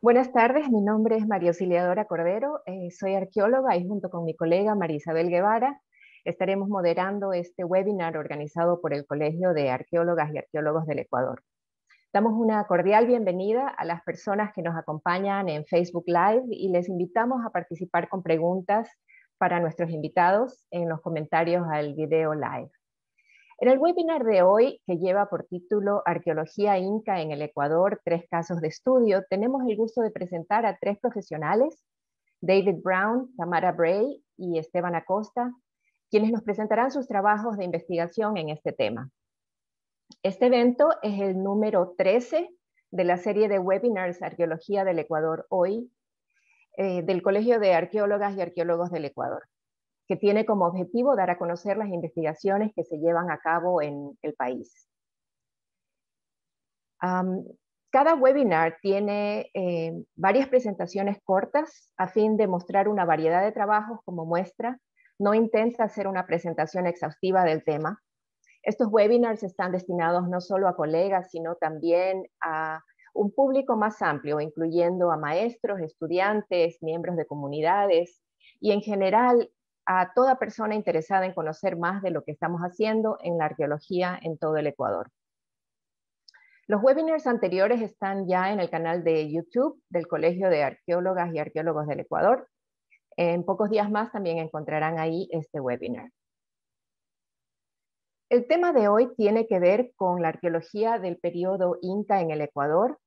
Buenas tardes, mi nombre es María Auxiliadora Cordero, soy arqueóloga y junto con mi colega María Isabel Guevara estaremos moderando este webinar organizado por el Colegio de Arqueólogas y Arqueólogos del Ecuador. Damos una cordial bienvenida a las personas que nos acompañan en Facebook Live y les invitamos a participar con preguntas para nuestros invitados en los comentarios al video live. En el webinar de hoy, que lleva por título Arqueología Inca en el Ecuador, 3 casos de estudio, tenemos el gusto de presentar a 3 profesionales, David Brown, Tamara Bray y Esteban Acosta, quienes nos presentarán sus trabajos de investigación en este tema. Este evento es el número 13 de la serie de webinars Arqueología del Ecuador hoy, del Colegio de Arqueólogas y Arqueólogos del Ecuador, que tiene como objetivo dar a conocer las investigaciones que se llevan a cabo en el país. Cada webinar tiene varias presentaciones cortas a fin de mostrar una variedad de trabajos como muestra. No intenta hacer una presentación exhaustiva del tema. Estos webinars están destinados no solo a colegas, sino también a un público más amplio, incluyendo a maestros, estudiantes, miembros de comunidades y en general a toda persona interesada en conocer más de lo que estamos haciendo en la arqueología en todo el Ecuador. Los webinars anteriores están ya en el canal de YouTube del Colegio de Arqueólogas y Arqueólogos del Ecuador. En pocos días más también encontrarán ahí este webinar. El tema de hoy tiene que ver con la arqueología del periodo Inca en el Ecuador.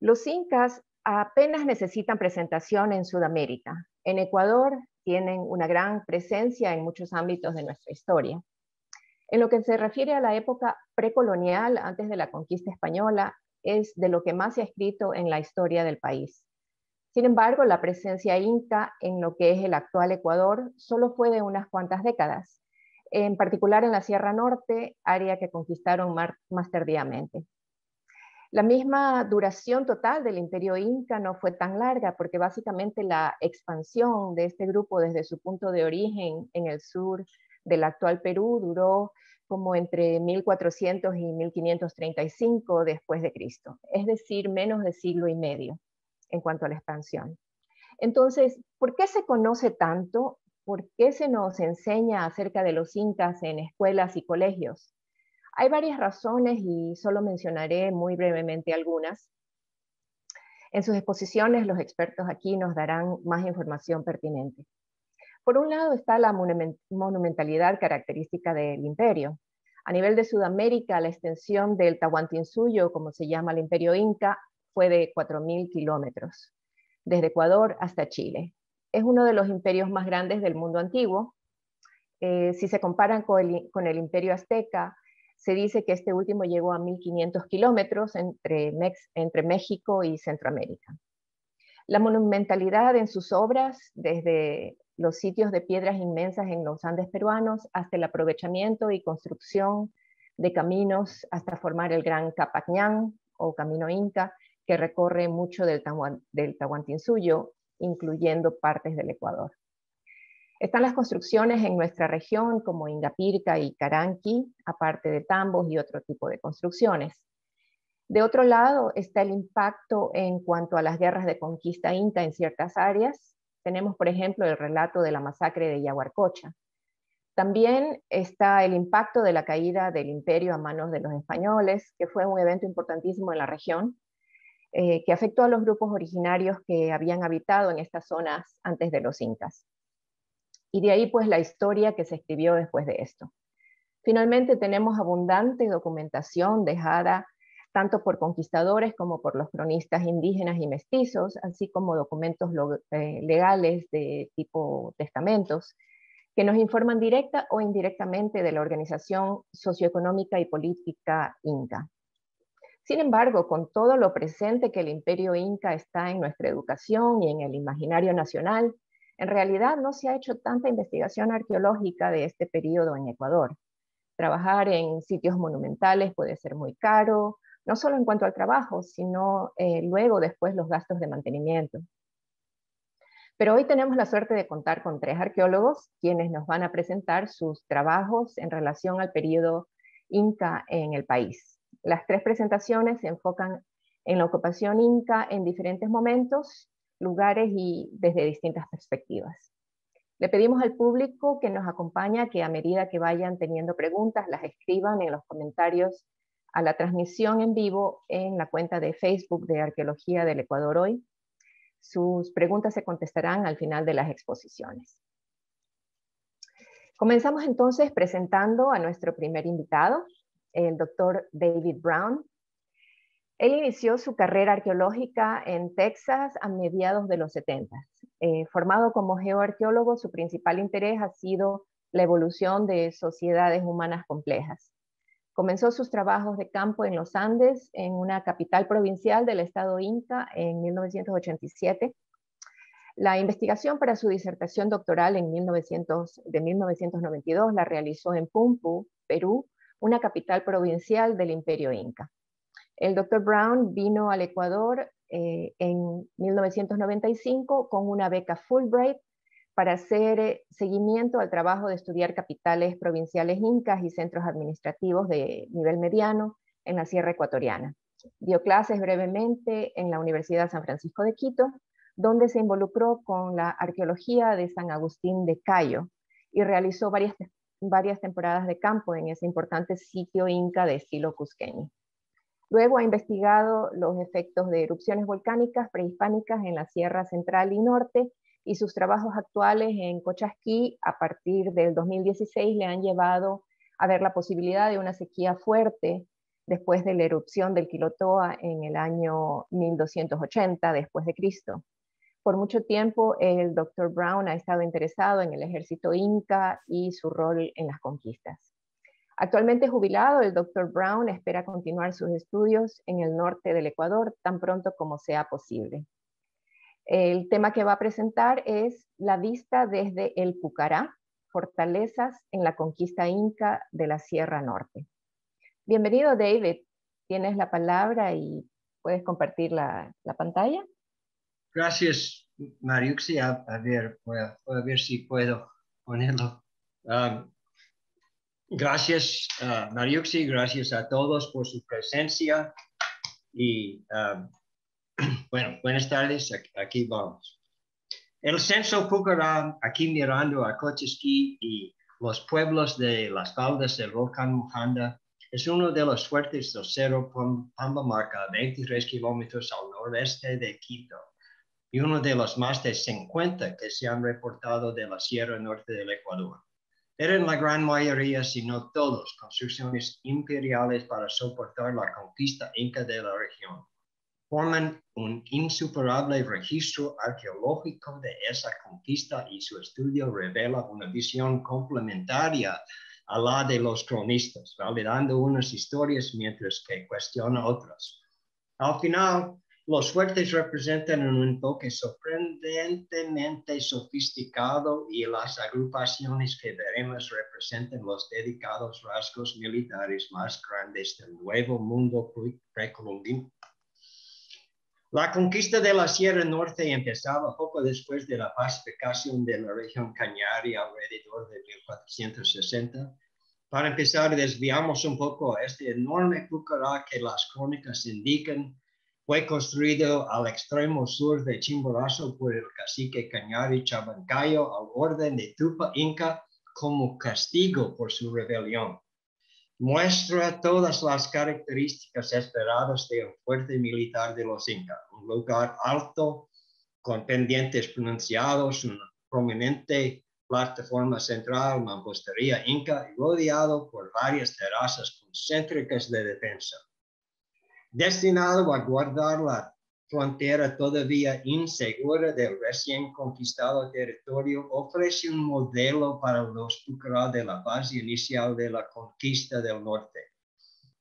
Los incas apenas necesitan presentación en Sudamérica. En Ecuador tienen una gran presencia en muchos ámbitos de nuestra historia. En lo que se refiere a la época precolonial, antes de la conquista española, es de lo que más se ha escrito en la historia del país. Sin embargo, la presencia inca en lo que es el actual Ecuador solo fue de unas cuantas décadas, en particular en la Sierra Norte, área que conquistaron más tardíamente. La misma duración total del imperio inca no fue tan larga, porque básicamente la expansión de este grupo desde su punto de origen en el sur del actual Perú duró como entre 1400 y 1535 después de Cristo, es decir, menos de siglo y medio en cuanto a la expansión. Entonces, ¿por qué se conoce tanto? ¿Por qué se nos enseña acerca de los incas en escuelas y colegios? Hay varias razones y solo mencionaré muy brevemente algunas. En sus exposiciones, los expertos aquí nos darán más información pertinente. Por un lado está la monumentalidad característica del imperio. A nivel de Sudamérica, la extensión del Tahuantinsuyo, como se llama el imperio inca, fue de 4.000 kilómetros, desde Ecuador hasta Chile. Es uno de los imperios más grandes del mundo antiguo. Si se comparan con el imperio azteca, se dice que este último llegó a 1.500 kilómetros entre México y Centroamérica. La monumentalidad en sus obras, desde los sitios de piedras inmensas en los Andes peruanos hasta el aprovechamiento y construcción de caminos hasta formar el Gran Capañán o Camino Inca, que recorre mucho del Tahuantinsuyo, incluyendo partes del Ecuador. Están las construcciones en nuestra región como Ingapirca y Caranqui, aparte de tambos y otro tipo de construcciones. De otro lado está el impacto en cuanto a las guerras de conquista inca en ciertas áreas. Tenemos, por ejemplo, el relato de la masacre de Yaguarcocha. También está el impacto de la caída del imperio a manos de los españoles, que fue un evento importantísimo en la región, que afectó a los grupos originarios que habían habitado en estas zonas antes de los incas. Y de ahí pues la historia que se escribió después de esto. Finalmente tenemos abundante documentación dejada tanto por conquistadores como por los cronistas indígenas y mestizos, así como documentos legales de tipo testamentos, que nos informan directa o indirectamente de la organización socioeconómica y política inca. Sin embargo, con todo lo presente que el imperio inca está en nuestra educación y en el imaginario nacional, en realidad no se ha hecho tanta investigación arqueológica de este periodo en Ecuador. Trabajar en sitios monumentales puede ser muy caro, no solo en cuanto al trabajo, sino luego después los gastos de mantenimiento. Pero hoy tenemos la suerte de contar con 3 arqueólogos, quienes nos van a presentar sus trabajos en relación al periodo inca en el país. Las 3 presentaciones se enfocan en la ocupación inca en diferentes momentos, lugares y desde distintas perspectivas. Le pedimos al público que nos acompaña que a medida que vayan teniendo preguntas, las escriban en los comentarios a la transmisión en vivo en la cuenta de Facebook de Arqueología del Ecuador Hoy. Sus preguntas se contestarán al final de las exposiciones. Comenzamos entonces presentando a nuestro primer invitado, el doctor David Brown. Él inició su carrera arqueológica en Texas a mediados de los 70. Formado como geoarqueólogo, su principal interés ha sido la evolución de sociedades humanas complejas. Comenzó sus trabajos de campo en los Andes, en una capital provincial del estado Inca, en 1987. La investigación para su disertación doctoral de 1992 la realizó en Pumpu, Perú, una capital provincial del Imperio Inca. El Dr. Brown vino al Ecuador en 1995 con una beca Fulbright para hacer seguimiento al trabajo de estudiar capitales provinciales incas y centros administrativos de nivel mediano en la Sierra Ecuatoriana. Dio clases brevemente en la Universidad San Francisco de Quito, donde se involucró con la arqueología de San Agustín de Cayo y realizó varias temporadas de campo en ese importante sitio inca de estilo cusqueño. Luego ha investigado los efectos de erupciones volcánicas prehispánicas en la Sierra Central y Norte, y sus trabajos actuales en Cochasquí a partir del 2016 le han llevado a ver la posibilidad de una sequía fuerte después de la erupción del Quilotoa en el año 1280 después de Cristo. Por mucho tiempo el Dr. Brown ha estado interesado en el ejército inca y su rol en las conquistas. Actualmente jubilado, el Dr. Brown espera continuar sus estudios en el norte del Ecuador tan pronto como sea posible. El tema que va a presentar es la vista desde el Pucará, fortalezas en la conquista inca de la Sierra Norte. Bienvenido, David. Tienes la palabra y puedes compartir la pantalla. Gracias, Mariuxi. A ver, voy a ver si puedo ponerlo. Gracias, Mariuxi. Gracias a todos por su presencia. Y bueno, buenas tardes. Aquí vamos. El censo Pucará, aquí mirando a Cochasquí y los pueblos de las faldas del volcán Mojanda, es uno de los fuertes del Cerro Pambamarca, 23 kilómetros al noroeste de Quito, y uno de los más de 50 que se han reportado de la Sierra Norte del Ecuador. Eran la gran mayoría, si no todos, construcciones imperiales para soportar la conquista inca de la región. Forman un insuperable registro arqueológico de esa conquista y su estudio revela una visión complementaria a la de los cronistas, validando unas historias mientras que cuestiona otras. Al final, los fuertes representan un enfoque sorprendentemente sofisticado y las agrupaciones que veremos representan los dedicados rasgos militares más grandes del nuevo mundo precolombino. La conquista de la Sierra Norte empezaba poco después de la pacificación de la región Cañari alrededor de 1460. Para empezar, desviamos un poco a este enorme Pucará que las crónicas indican fue construido al extremo sur de Chimborazo por el cacique Cañari Chabancayo al orden de Tupac Inca como castigo por su rebelión. Muestra todas las características esperadas de un fuerte militar de los Incas. Un lugar alto, con pendientes pronunciados, una prominente plataforma central, mampostería inca, y rodeado por varias terrazas concéntricas de defensa. Destinado a guardar la frontera todavía insegura del recién conquistado territorio, ofrece un modelo para los Pucará de la fase inicial de la conquista del norte.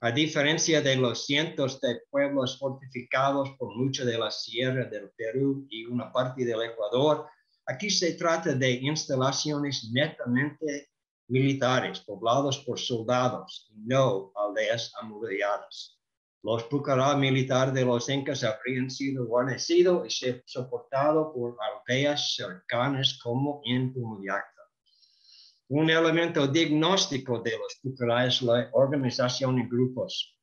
A diferencia de los cientos de pueblos fortificados por mucho de la sierra del Perú y una parte del Ecuador, aquí se trata de instalaciones netamente militares, poblados por soldados, y no aldeas amuralladas. Los Pucará militar de los incas habrían sido guarnecidos y soportados por aldeas cercanas como en Pumayacta. Un elemento diagnóstico de los Pucará es la organización en grupos.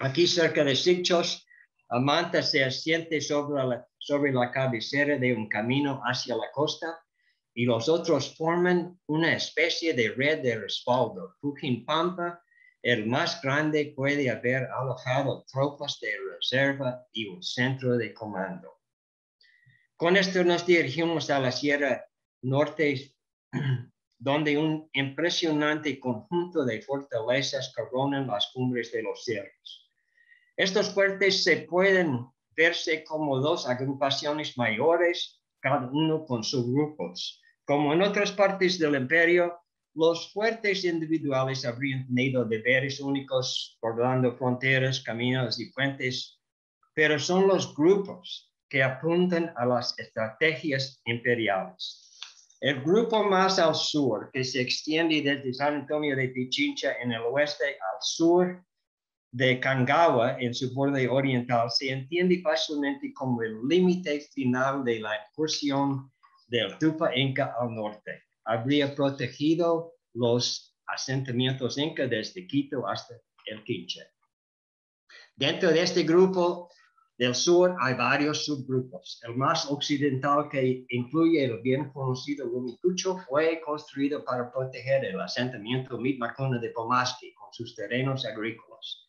Aquí cerca de Sitges, Manta se asiente sobre la cabecera de un camino hacia la costa y los otros forman una especie de red de respaldo. Pujinpampa, el más grande, puede haber alojado tropas de reserva y un centro de comando. Con esto nos dirigimos a la Sierra Norte, donde un impresionante conjunto de fortalezas coronan las cumbres de los cerros. Estos fuertes se pueden verse como dos agrupaciones mayores, cada uno con subgrupos. Como en otras partes del imperio, los fuertes individuales habrían tenido deberes únicos, bordando fronteras, caminos y puentes, pero son los grupos que apuntan a las estrategias imperiales. El grupo más al sur, que se extiende desde San Antonio de Pichincha en el oeste al sur de Kangawa en su borde oriental, se entiende fácilmente como el límite final de la incursión del Tupa Inca al norte. Habría protegido los asentamientos Inca desde Quito hasta el Quinche. Dentro de este grupo del sur hay varios subgrupos. El más occidental, que incluye el bien conocido Rumicucho, fue construido para proteger el asentamiento Mitmacuna de Pomasqui con sus terrenos agrícolas.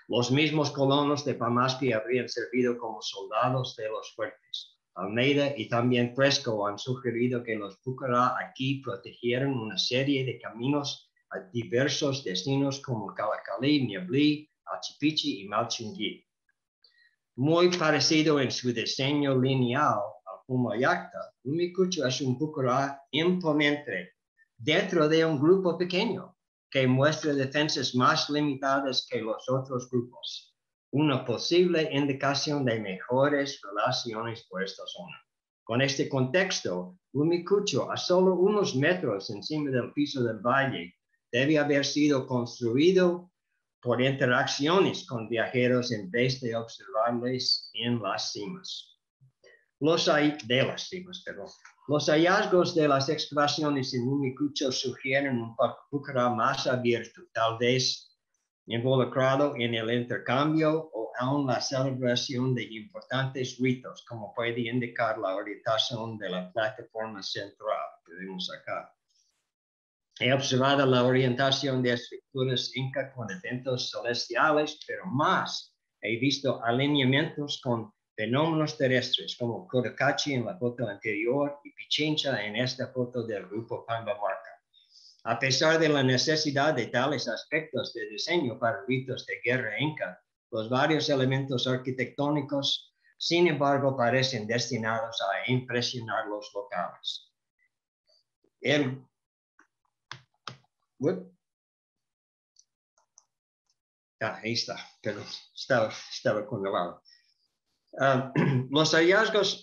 Los mismos colonos de Pomasqui habrían servido como soldados de los fuertes. Almeida y también Fresco han sugerido que los Pucará aquí protegieron una serie de caminos a diversos destinos como Calacalí, Ñablí, Achipichi y Malchingui. Muy parecido en su diseño lineal al Pumayacta, Rumicucho es un Pucará imponente dentro de un grupo pequeño que muestra defensas más limitadas que los otros grupos. Una posible indicación de mejores relaciones por esta zona. Con este contexto, Rumicucho, a solo unos metros encima del piso del valle, debe haber sido construido por interacciones con viajeros en vez de observarles en las cimas. Los hallazgos de las excavaciones en Rumicucho sugieren un Pucará más abierto, tal vez involucrado en el intercambio o aún la celebración de importantes ritos, como puede indicar la orientación de la plataforma central que vemos acá. He observado la orientación de estructuras Inca con eventos celestiales, pero más he visto alineamientos con fenómenos terrestres, como Cotacachi en la foto anterior y Pichincha en esta foto del grupo Pambamarca. A pesar de la necesidad de tales aspectos de diseño para ritos de guerra Inca, los varios elementos arquitectónicos, sin embargo, parecen destinados a impresionar los locales. Ahí está, pero estaba congelado. Los hallazgos,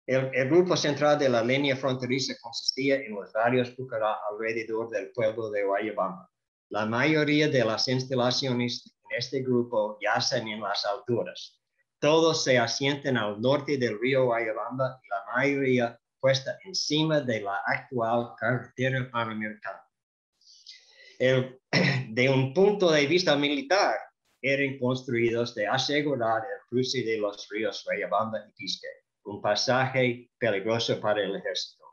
el grupo central de la línea fronteriza consistía en los varios Pucará alrededor del pueblo de Guayabamba. La mayoría de las instalaciones en este grupo yacen en las alturas. Todos se asientan al norte del río Guayabamba y la mayoría puesta encima de la actual carretera panamericana. De un punto de vista militar, eran construidos de asegurar el cruce de los ríos Guayabamba y Tisque, un pasaje peligroso para el ejército.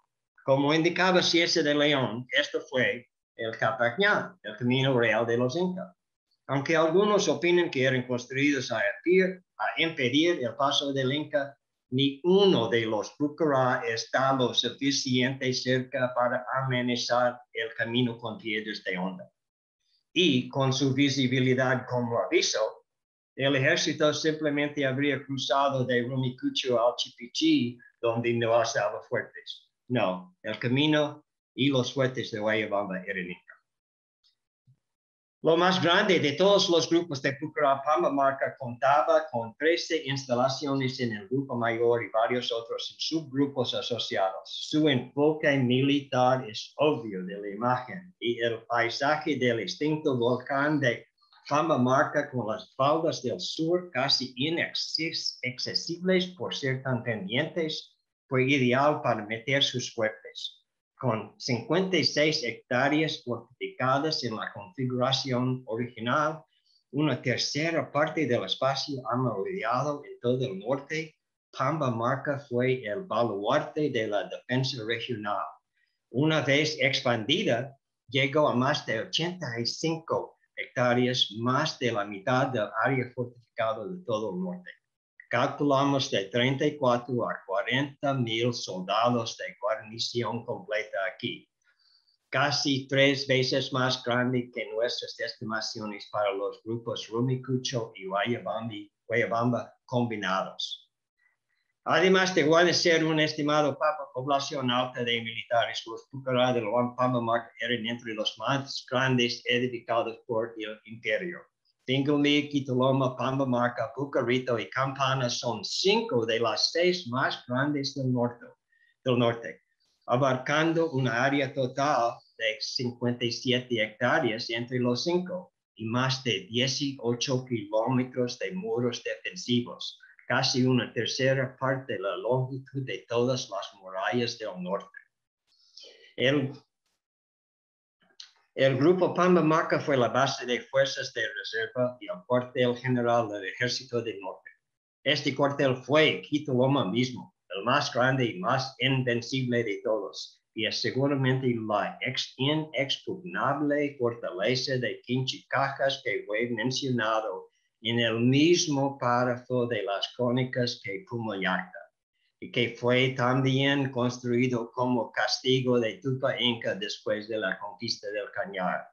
Como indicaba Cieza de León, esto fue el Capacñán, el camino real de los Incas. Aunque algunos opinan que eran construidos a impedir el paso del Inca, ni uno de los Pucará está lo suficiente cerca para amenazar el camino con piedras de onda. Y con su visibilidad como aviso, el ejército simplemente habría cruzado de Rumicucho al Chipichi, donde no estaban fuertes. No, el camino y los fuertes de Guayabamba eran Inca. Lo más grande de todos los grupos de Pucará Pambamarca contaba con 13 instalaciones en el grupo mayor y varios otros subgrupos asociados. Su enfoque militar es obvio de la imagen y el paisaje del extinto volcán de Pambamarca con las faldas del sur casi inaccesibles por ser tan pendientes fue ideal para meter sus fuertes. Con 56 hectáreas fortificadas en la configuración original, una tercera parte del espacio amurallado en todo el norte, Pamba Marca fue el baluarte de la defensa regional. Una vez expandida, llegó a más de 85 hectáreas, más de la mitad del área fortificada de todo el norte. Calculamos de 34 a 40,000 soldados de guarnición completa aquí, casi 3 veces más grande que nuestras estimaciones para los grupos Rumicucho y Guayabamba combinados. Además de guarnecer un estimado población alta de militares, los Pucará del Pamba Marca eran entre los más grandes edificados por el imperio. Tingumí, Quitoloma, Pamba Marca, Pucarito y Campana son 5 de las 6 más grandes del norte, abarcando una área total de 57 hectáreas entre los 5 y más de 18 kilómetros de muros defensivos, casi una tercera parte de la longitud de todas las murallas del norte. El grupo Pamba Marca fue la base de fuerzas de reserva y el cuartel general del Ejército del Norte. Este cuartel fue Quitoloma mismo, el más grande y más invencible de todos, y es seguramente la inexpugnable fortaleza de Quinchicajas que fue mencionado en el mismo párrafo de las crónicas que Pumayacta, y que fue también construido como castigo de Tupa Inca después de la conquista del Cañar.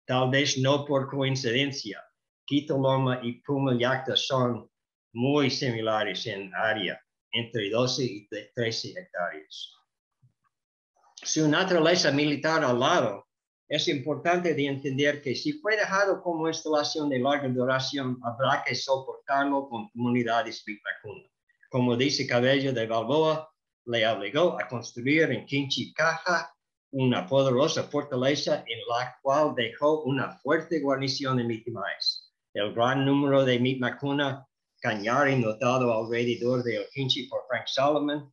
Tal vez no por coincidencia, Quitoloma y Pumayacta son muy similares en área, entre 12 y 13 hectáreas. Su naturaleza militar al lado, es importante de entender que si fue dejado como instalación de larga duración, habrá que soportarlo con comunidades vicuñas. Como dice Cabello de Balboa, le obligó a construir en Quinchicaja una poderosa fortaleza en la cual dejó una fuerte guarnición de Mitimaes. El gran número de Mitmacuna Cañari notado alrededor del Quinchi por Frank Solomon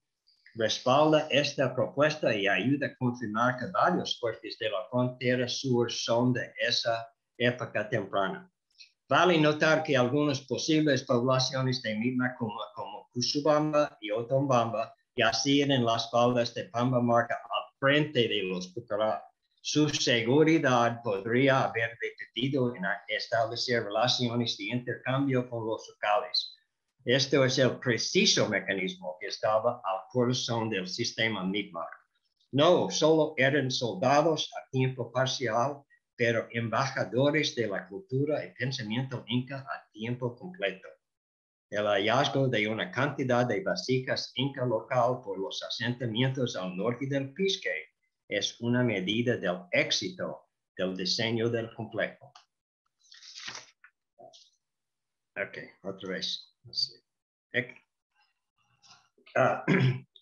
respalda esta propuesta y ayuda a confirmar que varios fuertes de la frontera sur son de esa época temprana. Vale notar que algunas posibles poblaciones de Mitmacuna, como Cusubamba y Otombamba, yacían en las faldas de Pamba Marca al frente de los Pucará. Su seguridad podría haber detenido en establecer relaciones de intercambio con los locales. Esto es el preciso mecanismo que estaba al corazón del sistema Mitmar. No solo eran soldados a tiempo parcial, pero embajadores de la cultura y pensamiento inca a tiempo completo. El hallazgo de una cantidad de vasijas inca local por los asentamientos al norte del Pisque es una medida del éxito del diseño del complejo. Ok, otra vez.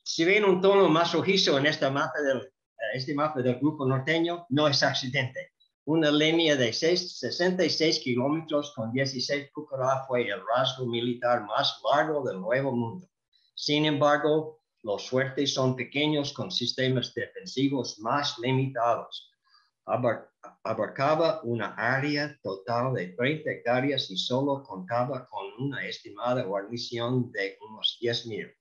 Si ven un tono más rojizo en este mapa del grupo norteño, no es accidente. Una línea de 66 kilómetros con 16 Pucará fue el rasgo militar más largo del Nuevo Mundo. Sin embargo, los fuertes son pequeños con sistemas defensivos más limitados. Abarcaba una área total de 30 hectáreas y solo contaba con una estimada guarnición de unos 10,000.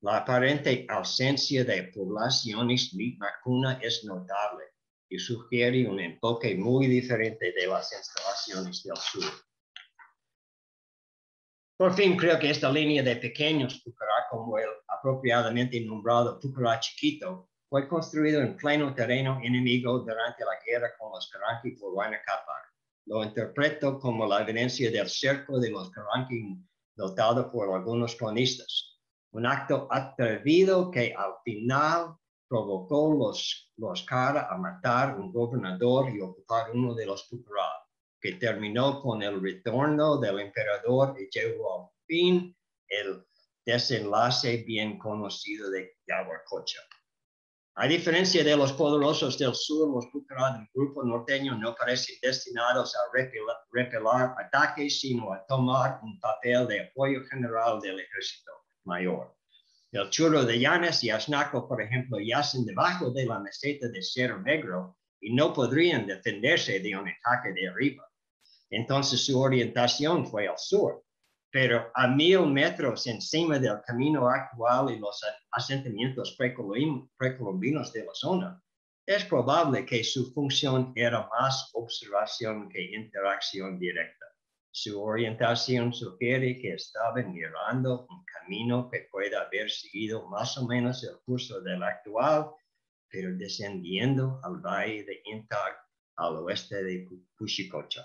La aparente ausencia de poblaciones Mitmacuna es notable y sugiere un enfoque muy diferente de las instalaciones del sur. Por fin, creo que esta línea de pequeños Pucará, como el apropiadamente nombrado Pucará Chiquito, fue construido en pleno terreno enemigo durante la guerra con los Caranqui por Huayna Cápac. Lo interpreto como la evidencia del cerco de los Caranqui notado por algunos cronistas. Un acto atrevido que al final provocó los Cara a matar un gobernador y ocupar uno de los Pucará, que terminó con el retorno del emperador y llegó al fin el desenlace bien conocido de Yaguarcocha. A diferencia de los poderosos del sur, los Pucará del grupo norteño no parecen destinados a repelar ataques, sino a tomar un papel de apoyo general del ejército mayor. El churro de llanas y asnaco, por ejemplo, yacen debajo de la meseta de Cerro Negro y no podrían defenderse de un ataque de arriba. Entonces su orientación fue al sur, pero a 1000 metros encima del camino actual y los asentamientos precolombinos de la zona, es probable que su función era más observación que interacción directa. Su orientación sugiere que estaban mirando un camino que puede haber seguido más o menos el curso del actual, pero descendiendo al valle de Intag al oeste de Puchicocha.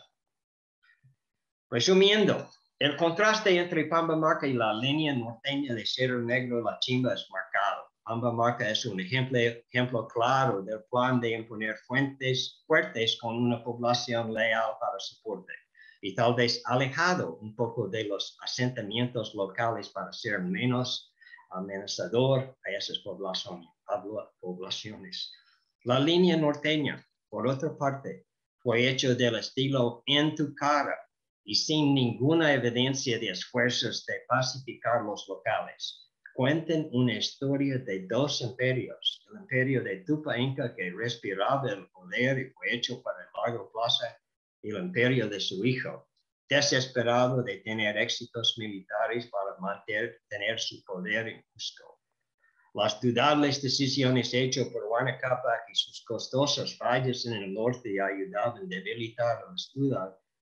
Resumiendo, el contraste entre Pambamarca y la línea norteña de Cerro Negro La Chimba es marcado. Pambamarca es un ejemplo claro del plan de imponer fuertes con una población leal para soporte y tal vez alejado un poco de los asentamientos locales para ser menos amenazador a esas poblaciones. La línea norteña, por otra parte, fue hecho del estilo en tu cara y sin ninguna evidencia de esfuerzos de pacificar los locales. Cuentan una historia de dos imperios, el imperio de Tupa Inca que respiraba el poder y fue hecho para el largo plazo, y el imperio de su hijo, desesperado de tener éxitos militares para mantener su poder en Cusco. Las dudables decisiones hechas por Huayna Cápac y sus costosas fallas en el norte ayudaban a debilitar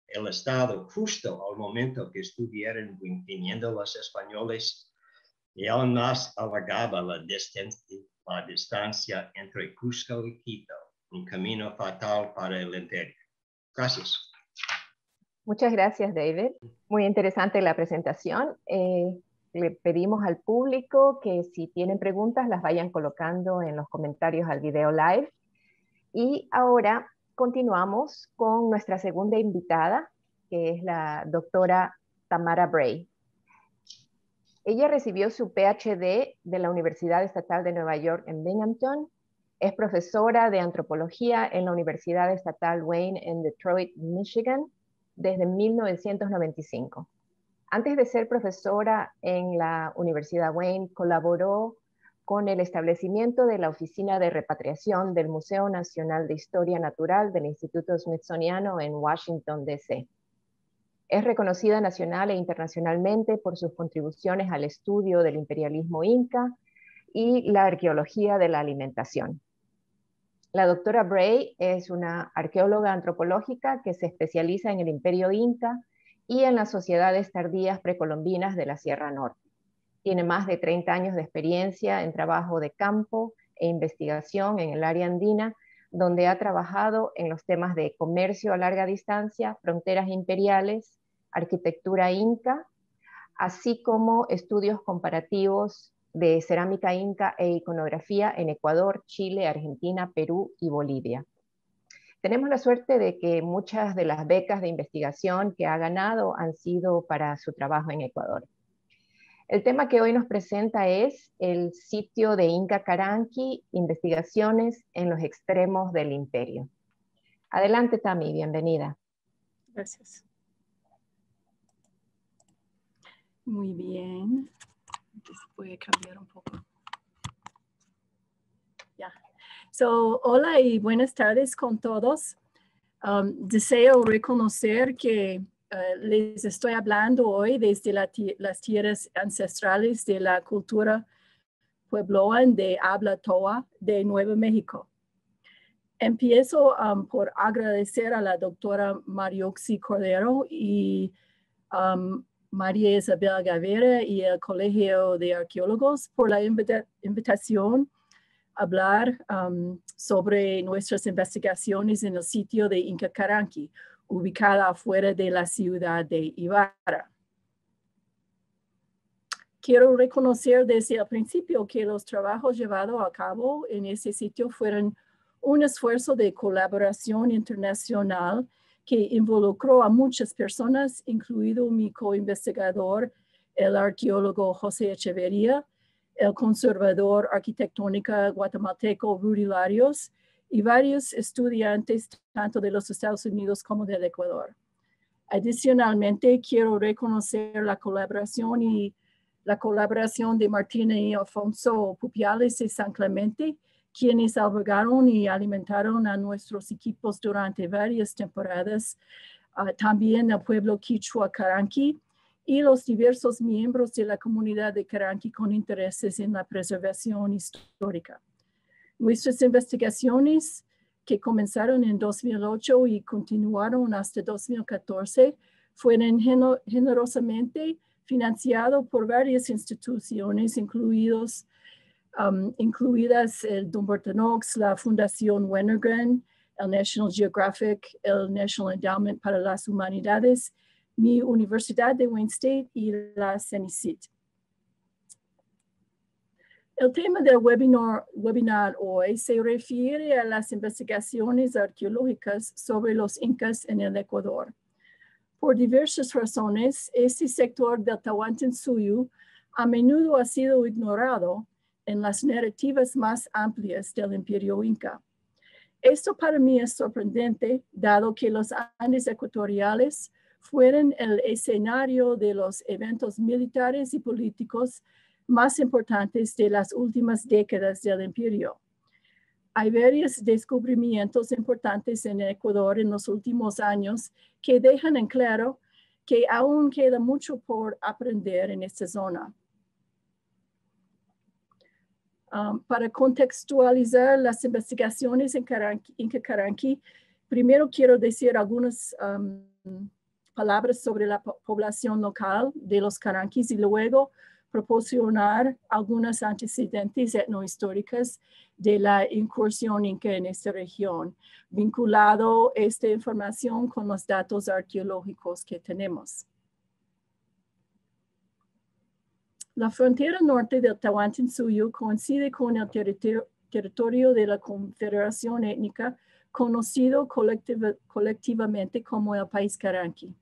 el Estado justo al momento que estuvieran viniendo los españoles, y aún más alargaba la distancia entre Cusco y Quito, un camino fatal para el imperio. Gracias. Muchas gracias, David. Muy interesante la presentación. Le pedimos al público que si tienen preguntas las vayan colocando en los comentarios al video live. Y ahora continuamos con nuestra segunda invitada, que es la doctora Tamara Bray. Ella recibió su PhD de la Universidad Estatal de Nueva York en Binghamton. Es profesora de antropología en la Universidad Estatal Wayne en Detroit, Michigan, desde 1995. Antes de ser profesora en la Universidad Wayne, colaboró con el establecimiento de la Oficina de Repatriación del Museo Nacional de Historia Natural del Instituto Smithsoniano en Washington, D.C. Es reconocida nacional e internacionalmente por sus contribuciones al estudio del imperialismo inca y la arqueología de la alimentación. La doctora Bray es una arqueóloga antropológica que se especializa en el imperio inca y en las sociedades tardías precolombinas de la Sierra Norte. Tiene más de 30 años de experiencia en trabajo de campo e investigación en el área andina, donde ha trabajado en los temas de comercio a larga distancia, fronteras imperiales, arquitectura inca, así como estudios comparativos de cerámica inca e iconografía en Ecuador, Chile, Argentina, Perú y Bolivia. Tenemos la suerte de que muchas de las becas de investigación que ha ganado han sido para su trabajo en Ecuador. El tema que hoy nos presenta es el sitio de Inca Caranqui, investigaciones en los extremos del imperio. Adelante, Tami, bienvenida. Gracias. Muy bien. Voy a cambiar un poco. Ya. Hola y buenas tardes con todos. Deseo reconocer que les estoy hablando hoy desde las tierras ancestrales de la cultura puebloan de habla toa de Nuevo México. Empiezo por agradecer a la doctora Marioxy Cordero y María Isabel Gavera y el Colegio de Arqueólogos por la invitación a hablar sobre nuestras investigaciones en el sitio de Inca Caranqui, ubicada afuera de la ciudad de Ibarra. Quiero reconocer desde el principio que los trabajos llevados a cabo en ese sitio fueron un esfuerzo de colaboración internacional que involucró a muchas personas, incluido mi co-investigador, el arqueólogo José Echeverría, el conservador arquitectónico guatemalteco Rudy Larios y varios estudiantes tanto de los Estados Unidos como del Ecuador. Adicionalmente, quiero reconocer la colaboración y La colaboración de Martina y Alfonso Pupiales de San Clemente, quienes albergaron y alimentaron a nuestros equipos durante varias temporadas, también el pueblo quichua Caranqui y los diversos miembros de la comunidad de Caranqui con intereses en la preservación histórica. Nuestras investigaciones, que comenzaron en 2008 y continuaron hasta 2014, fueron generosamente financiados por varias instituciones, incluidas el Dumbarton Oaks, la Fundación Wenner-Gren, el National Geographic, el National Endowment para las Humanidades, mi Universidad de Wayne State y la CENICIT. El tema del webinar hoy se refiere a las investigaciones arqueológicas sobre los incas en el Ecuador. Por diversas razones, este sector del Tahuantinsuyo a menudo ha sido ignorado en las narrativas más amplias del Imperio Inca. Esto para mí es sorprendente, dado que los Andes ecuatoriales fueron el escenario de los eventos militares y políticos más importantes de las últimas décadas del imperio. Hay varios descubrimientos importantes en Ecuador en los últimos años que dejan en claro que aún queda mucho por aprender en esta zona. Para contextualizar las investigaciones en Inca Caranqui, primero quiero decir algunas palabras sobre la población local de los Caranquis y luego proporcionar algunos antecedentes etnohistóricos de la incursión inca en esta región, vinculado esta información con los datos arqueológicos que tenemos. La frontera norte del Tahuantinsuyo coincide con el territorio de la Confederación Étnica, conocido colectivamente como el País Caranqui.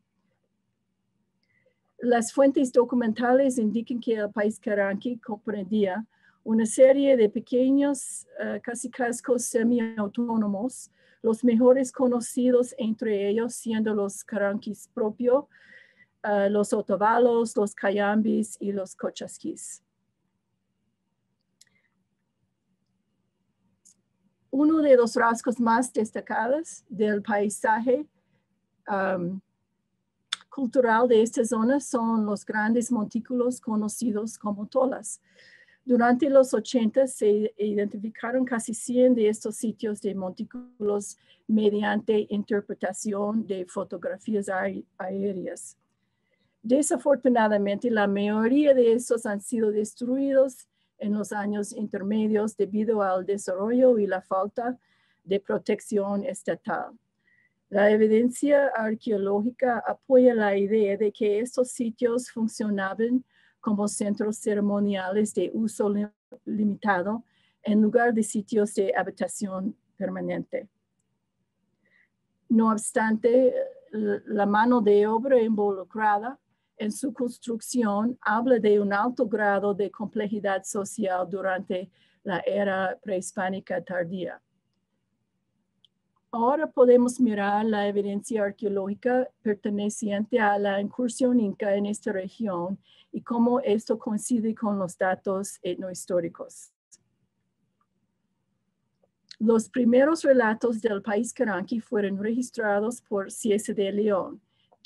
Las fuentes documentales indican que el País Caranqui comprendía una serie de pequeños cacicazgos semi-autónomos, los mejores conocidos entre ellos siendo los Caranquis propios, los Otavalos, los Cayambis y los Cochasquis. Uno de los rasgos más destacados del paisaje cultural de esta zona son los grandes montículos conocidos como tolas. Durante los 80 se identificaron casi 100 de estos sitios de montículos mediante interpretación de fotografías aéreas. Desafortunadamente, la mayoría de estos han sido destruidos en los años intermedios debido al desarrollo y la falta de protección estatal. La evidencia arqueológica apoya la idea de que estos sitios funcionaban como centros ceremoniales de uso limitado en lugar de sitios de habitación permanente. No obstante, la mano de obra involucrada en su construcción habla de un alto grado de complejidad social durante la era prehispánica tardía. Ahora podemos mirar la evidencia arqueológica perteneciente a la incursión inca en esta región y cómo esto coincide con los datos etnohistóricos. Los primeros relatos del País Caranqui fueron registrados por Cieza de León,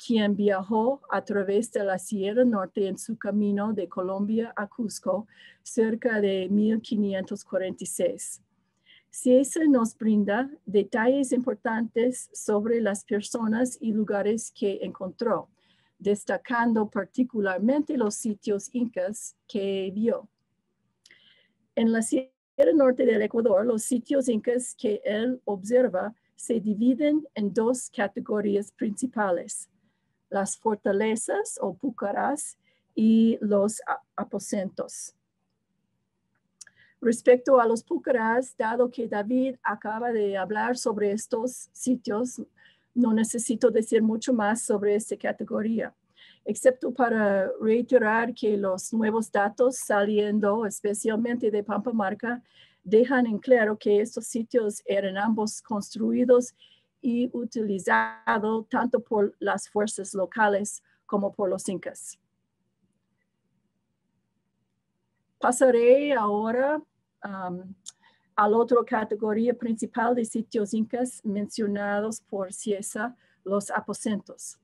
quien viajó a través de la Sierra Norte en su camino de Colombia a Cusco cerca de 1546. Cieza nos brinda detalles importantes sobre las personas y lugares que encontró, destacando particularmente los sitios incas que vio. En la Sierra Norte del Ecuador, los sitios incas que él observa se dividen en dos categorías principales: las fortalezas o pucarás y los aposentos. Respecto a los pucarás, dado que David acaba de hablar sobre estos sitios, no necesito decir mucho más sobre esta categoría, excepto para reiterar que los nuevos datos saliendo especialmente de Pampamarca dejan en claro que estos sitios eran ambos construidos y utilizados tanto por las fuerzas locales como por los incas. Pasaré ahora a la otra categoría principal de sitios incas mencionados por Cieza, los aposentos.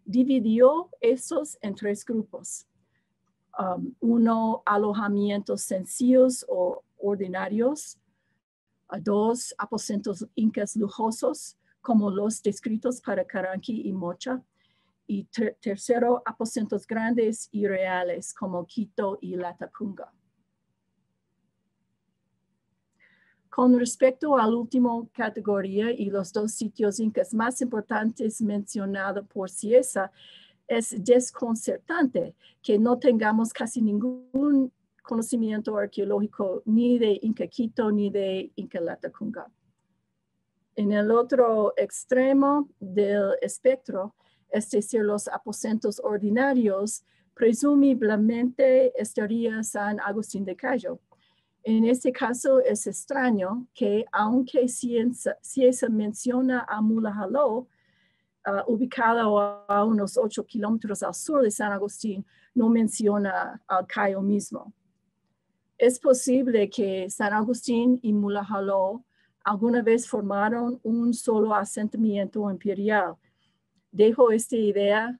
Dividió estos en 3 grupos. Uno, alojamientos sencillos o ordinarios. 2, aposentos incas lujosos, como los descritos para Caranqui y Mocha. Y tercero, aposentos grandes y reales, como Quito y Latacunga. Con respecto a la última categoría y los 2 sitios incas más importantes mencionados por Cieza, es desconcertante que no tengamos casi ningún conocimiento arqueológico ni de Inca Quito ni de Inca Latacunga. En el otro extremo del espectro, es decir, los aposentos ordinarios, presumiblemente estaría San Agustín de Cayo. En este caso es extraño que, aunque Cieza menciona a Mulajaló, ubicado a unos 8 kilómetros al sur de San Agustín, no menciona al Cayo mismo. Es posible que San Agustín y Mulajaló alguna vez formaron un solo asentamiento imperial. Dejo esta idea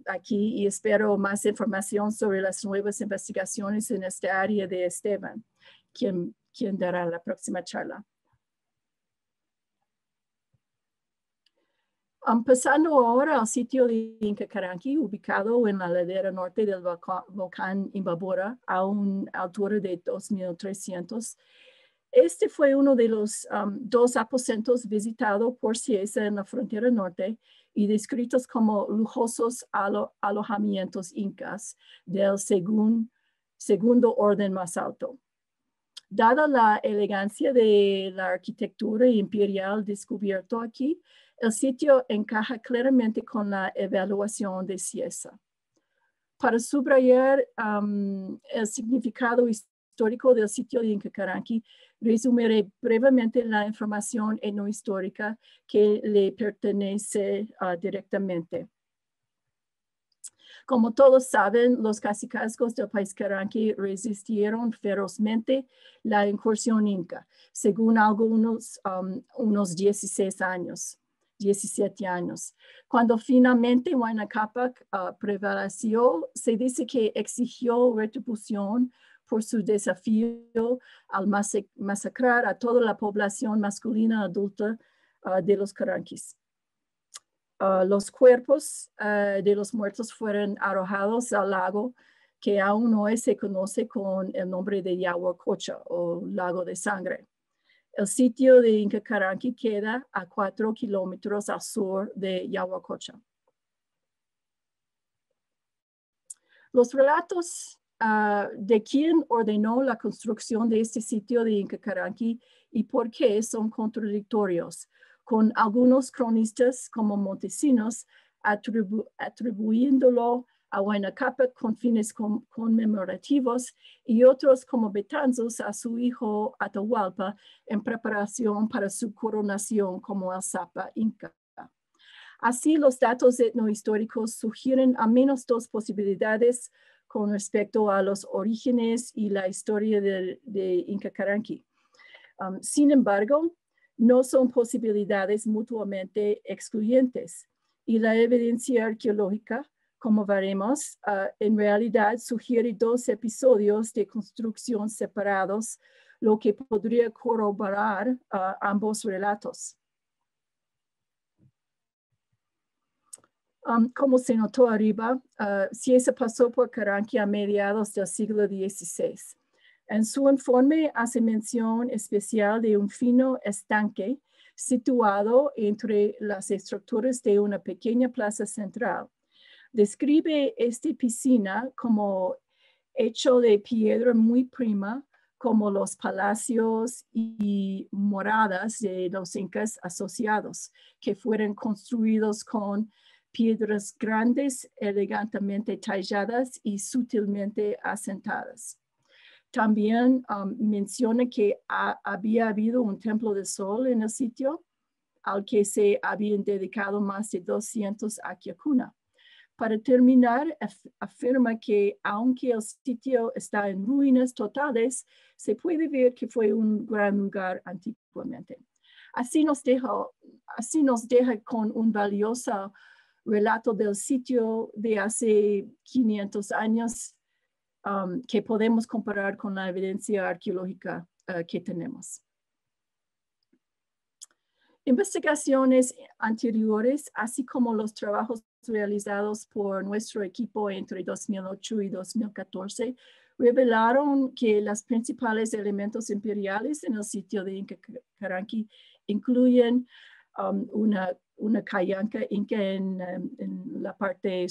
aquí y espero más información sobre las nuevas investigaciones en esta área de Esteban, quien dará la próxima charla. Pasando ahora al sitio de Inca Caranqui, ubicado en la ladera norte del volcán Imbabura, a una altura de 2.300. Este fue uno de los 2 aposentos visitados por Cieza en la frontera norte y descritos como lujosos alojamientos incas del segundo orden más alto. Dada la elegancia de la arquitectura imperial descubierto aquí, el sitio encaja claramente con la evaluación de Cieza. Para subrayar el significado histórico del sitio de Inca Caranqui, resumiré brevemente la información etnohistórica que le pertenece directamente. Como todos saben, los cacicazgos del país Caranqui resistieron ferozmente la incursión inca, según algunos unos 17 años. Cuando finalmente Huayna Cápac prevaleció, se dice que exigió retribución por su desafío al masacrar a toda la población masculina adulta de los Caranquis. Los cuerpos de los muertos fueron arrojados al lago que aún hoy se conoce con el nombre de Yaguacocha o Lago de Sangre. El sitio de Inca Caranqui queda a 4 kilómetros al sur de Yaguacocha. Los relatos de quién ordenó la construcción de este sitio de Inca Caranqui y por qué son contradictorios, con algunos cronistas como Montesinos atribuyéndolo a Huayna Cápac con fines conmemorativos y otros como Betanzos a su hijo Atahualpa en preparación para su coronación como el Zapa Inca. Así, los datos etnohistóricos sugieren al menos 2 posibilidades con respecto a los orígenes y la historia de Inca Caranqui. Sin embargo, no son posibilidades mutuamente excluyentes y la evidencia arqueológica, como veremos, en realidad sugiere 2 episodios de construcción separados, lo que podría corroborar ambos relatos. Como se notó arriba, Cieza pasó por Caranqui a mediados del siglo XVI. En su informe hace mención especial de un fino estanque situado entre las estructuras de una pequeña plaza central. Describe esta piscina como hecho de piedra muy prima, como los palacios y moradas de los incas asociados, que fueron construidos con piedras grandes, elegantemente talladas y sutilmente asentadas. También menciona que había habido un templo del sol en el sitio, al que se habían dedicado más de 200 Aquiacuna. Para terminar, afirma que aunque el sitio está en ruinas totales, se puede ver que fue un gran lugar antiguamente. Así nos deja con un valioso relato del sitio de hace 500 años que podemos comparar con la evidencia arqueológica que tenemos. Investigaciones anteriores, así como los trabajos realizados por nuestro equipo entre 2008 y 2014, revelaron que los principales elementos imperiales en el sitio de Inca Caranqui incluyen una cayanca inca en la parte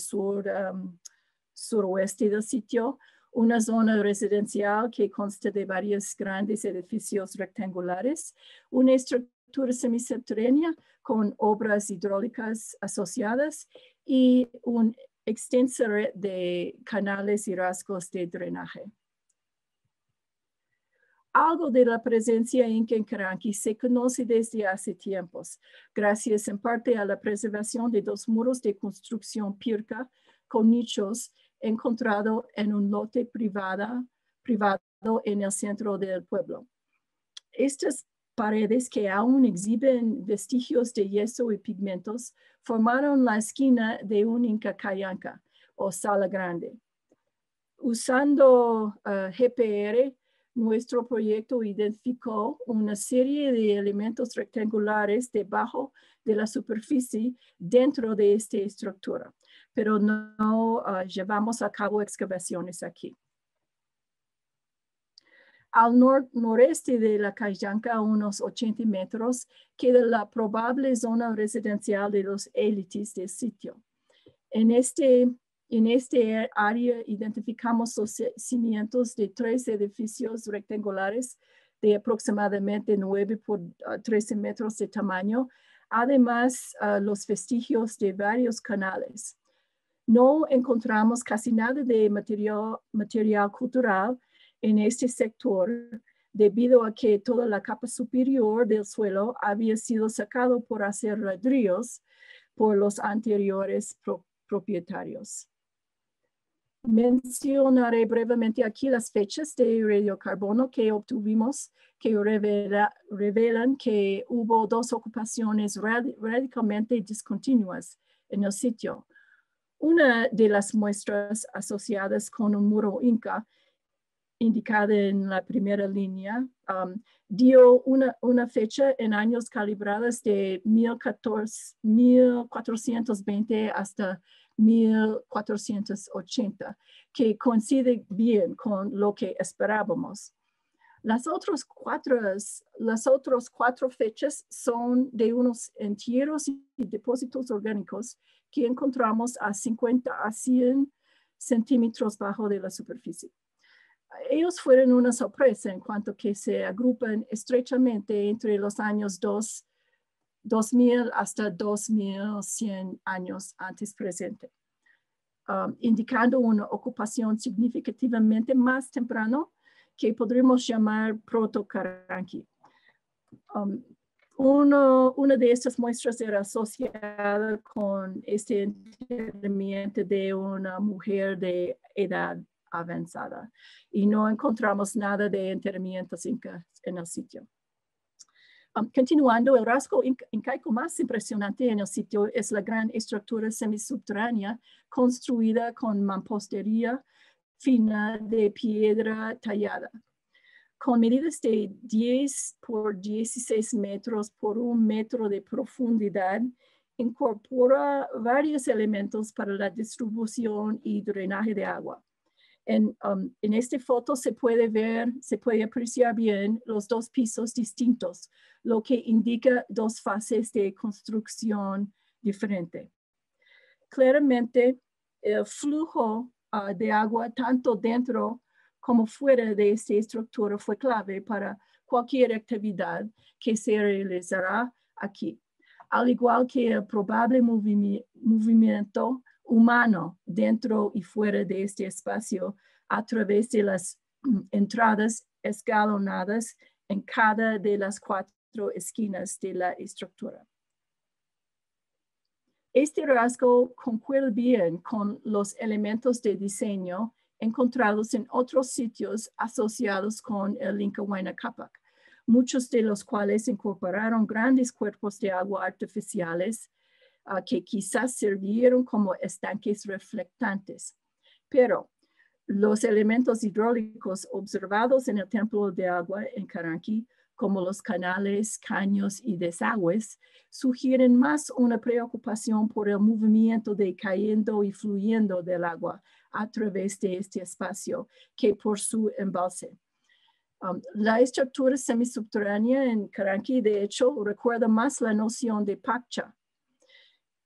suroeste del sitio, una zona residencial que consta de varios grandes edificios rectangulares, una estructura semisubterránea con obras hidráulicas asociadas y una extensa red de canales y rasgos de drenaje. Algo de la presencia inca en Caranqui se conoce desde hace tiempos, gracias en parte a la preservación de 2 muros de construcción pirca con nichos encontrado en un lote privado en el centro del pueblo. Estas paredes, que aún exhiben vestigios de yeso y pigmentos, formaron la esquina de un Inca Cayanca o sala grande. Usando GPR, nuestro proyecto identificó una serie de elementos rectangulares debajo de la superficie dentro de esta estructura, pero no llevamos a cabo excavaciones aquí. Al noreste de la Cayanca, a unos 80 metros, queda la probable zona residencial de los élites del sitio. En este área identificamos los cimientos de 3 edificios rectangulares de aproximadamente 9 por 13 metros de tamaño, además los vestigios de varios canales. No encontramos casi nada de material cultural en este sector, debido a que toda la capa superior del suelo había sido sacado por hacer ladrillos por los anteriores propietarios. Mencionaré brevemente aquí las fechas de radiocarbono que obtuvimos, que revelan que hubo 2 ocupaciones radicalmente discontinuas en el sitio. Una de las muestras asociadas con un muro inca, indicada en la primera línea, dio una fecha en años calibradas de 1420 hasta 1480, que coincide bien con lo que esperábamos. Las otras 4 fechas son de unos entierros y depósitos orgánicos que encontramos a 50 a 100 centímetros bajo de la superficie. Ellos fueron una sorpresa en cuanto que se agrupan estrechamente entre los años 2000 hasta 2100 años antes presente, indicando una ocupación significativamente más temprano que podríamos llamar proto-Caranqui. Una de estas muestras era asociada con este enterramiento de una mujer de edad avanzada y no encontramos nada de enterramientos incas en el sitio. Continuando, el rasgo incaico más impresionante en el sitio es la gran estructura semisubterránea construida con mampostería fina de piedra tallada. Con medidas de 10 por 16 metros por 1 metro de profundidad, incorpora varios elementos para la distribución y drenaje de agua. En esta foto se puede apreciar bien los 2 pisos distintos, lo que indica 2 fases de construcción diferente. Claramente, el flujo de agua tanto dentro como fuera de esta estructura fue clave para cualquier actividad que se realizará aquí, al igual que el probable movimiento humano dentro y fuera de este espacio a través de las entradas escalonadas en cada de las 4 esquinas de la estructura. Este rasgo concuerda bien con los elementos de diseño encontrados en otros sitios asociados con el Inca Huayna Cápac, muchos de los cuales incorporaron grandes cuerpos de agua artificiales que quizás sirvieron como estanques reflectantes. Pero los elementos hidráulicos observados en el templo de agua en Caranqui, como los canales, caños y desagües, sugieren más una preocupación por el movimiento de cayendo y fluyendo del agua a través de este espacio que por su embalse. La estructura semisubterránea en Caranqui, de hecho, recuerda más la noción de pacha,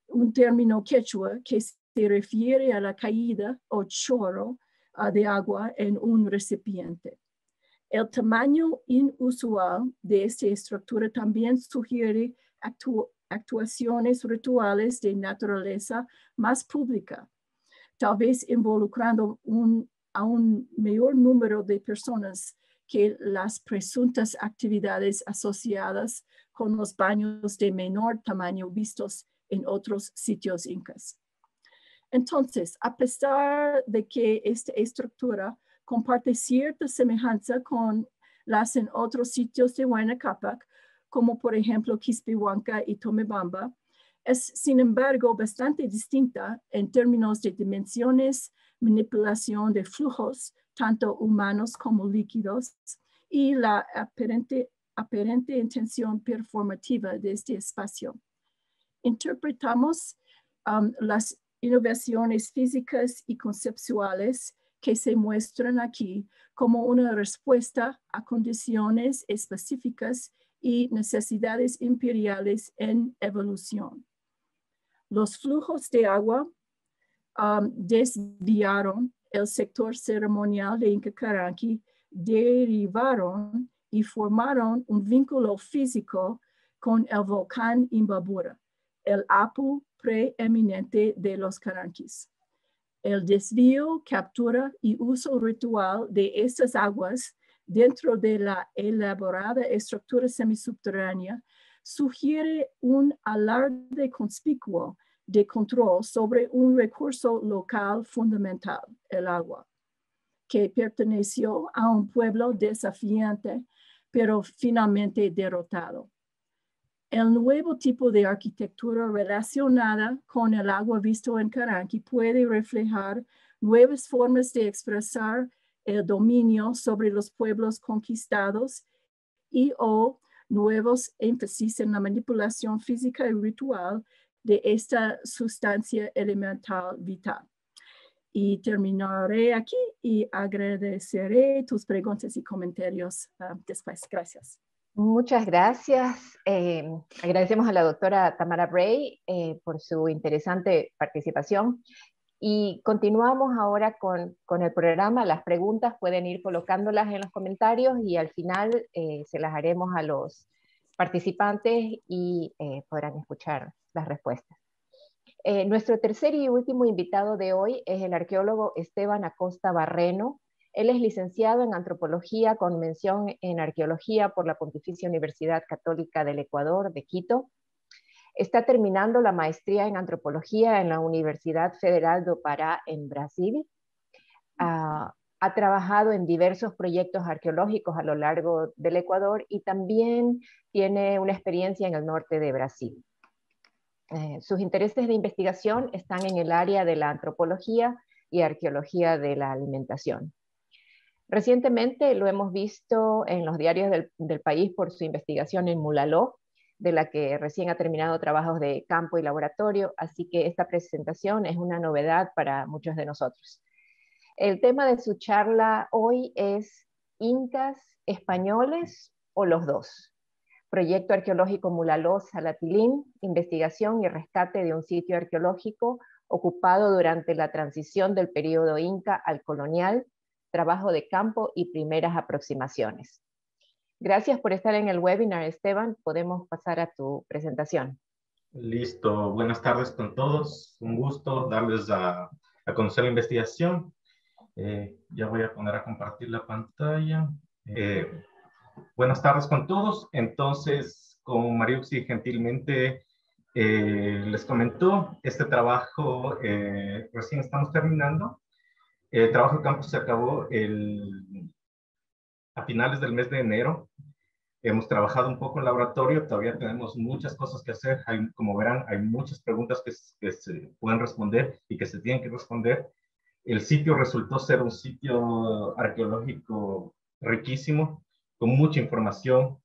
un término quechua que se refiere a la caída o chorro de agua en un recipiente. El tamaño inusual de esta estructura también sugiere actuaciones rituales de naturaleza más pública, tal vez involucrando a un mayor número de personas que las presuntas actividades asociadas con los baños de menor tamaño vistos en otros sitios incas. Entonces, a pesar de que esta estructura comparte cierta semejanza con las en otros sitios de Huayna Cápac, como por ejemplo Quispehuanca y Tomebamba, es sin embargo bastante distinta en términos de dimensiones, manipulación de flujos, tanto humanos como líquidos, y la aparente intención performativa de este espacio. Interpretamos las innovaciones físicas y conceptuales que se muestran aquí como una respuesta a condiciones específicas y necesidades imperiales en evolución. Los flujos de agua desviaron el sector ceremonial de Inca Caranqui, derivaron y formaron un vínculo físico con el volcán Imbabura, el apu preeminente de los Caranquis. El desvío, captura y uso ritual de estas aguas dentro de la elaborada estructura semisubterránea sugiere un alarde conspicuo de control sobre un recurso local fundamental, el agua, que perteneció a un pueblo desafiante, pero finalmente derrotado. El nuevo tipo de arquitectura relacionada con el agua visto en Caranqui puede reflejar nuevas formas de expresar el dominio sobre los pueblos conquistados y o nuevos énfasis en la manipulación física y ritual de esta sustancia elemental vital. Y terminaré aquí y agradeceré tus preguntas y comentarios después. Gracias. Muchas gracias. Agradecemos a la doctora Tamara Bray por su interesante participación. Y continuamos ahora con el programa. Las preguntas pueden ir colocándolas en los comentarios y al final se las haremos a los participantes y podrán escuchar las respuestas. Nuestro tercer y último invitado de hoy es el arqueólogo Esteban Acosta Barreno. Él es licenciado en Antropología con mención en Arqueología por la Pontificia Universidad Católica del Ecuador de Quito. Está terminando la maestría en Antropología en la Universidad Federal do Pará en Brasil. Ha trabajado en diversos proyectos arqueológicos a lo largo del Ecuador y también tiene una experiencia en el norte de Brasil. Sus intereses de investigación están en el área de la antropología y arqueología de la alimentación. Recientemente lo hemos visto en los diarios del país por su investigación en Mulaló, de la que recién ha terminado trabajos de campo y laboratorio, así que esta presentación es una novedad para muchos de nosotros. El tema de su charla hoy es ¿Incas, españoles o los dos? Proyecto arqueológico Mulaló Salatilín, investigación y rescate de un sitio arqueológico ocupado durante la transición del periodo Inca al colonial, trabajo de campo y primeras aproximaciones. Gracias por estar en el webinar, Esteban. Podemos pasar a tu presentación. Listo. Buenas tardes con todos. Un gusto darles a conocer la investigación. Ya voy a poner a compartir la pantalla. Buenas tardes con todos. Entonces, como Mariuxi gentilmente les comentó, este trabajo recién estamos terminando. El trabajo de campo se acabó a finales del mes de enero. Hemos trabajado un poco en laboratorio, todavía tenemos muchas cosas que hacer. Como verán, hay muchas preguntas que se pueden responder y que se tienen que responder. El sitio resultó ser un sitio arqueológico riquísimo, con mucha información.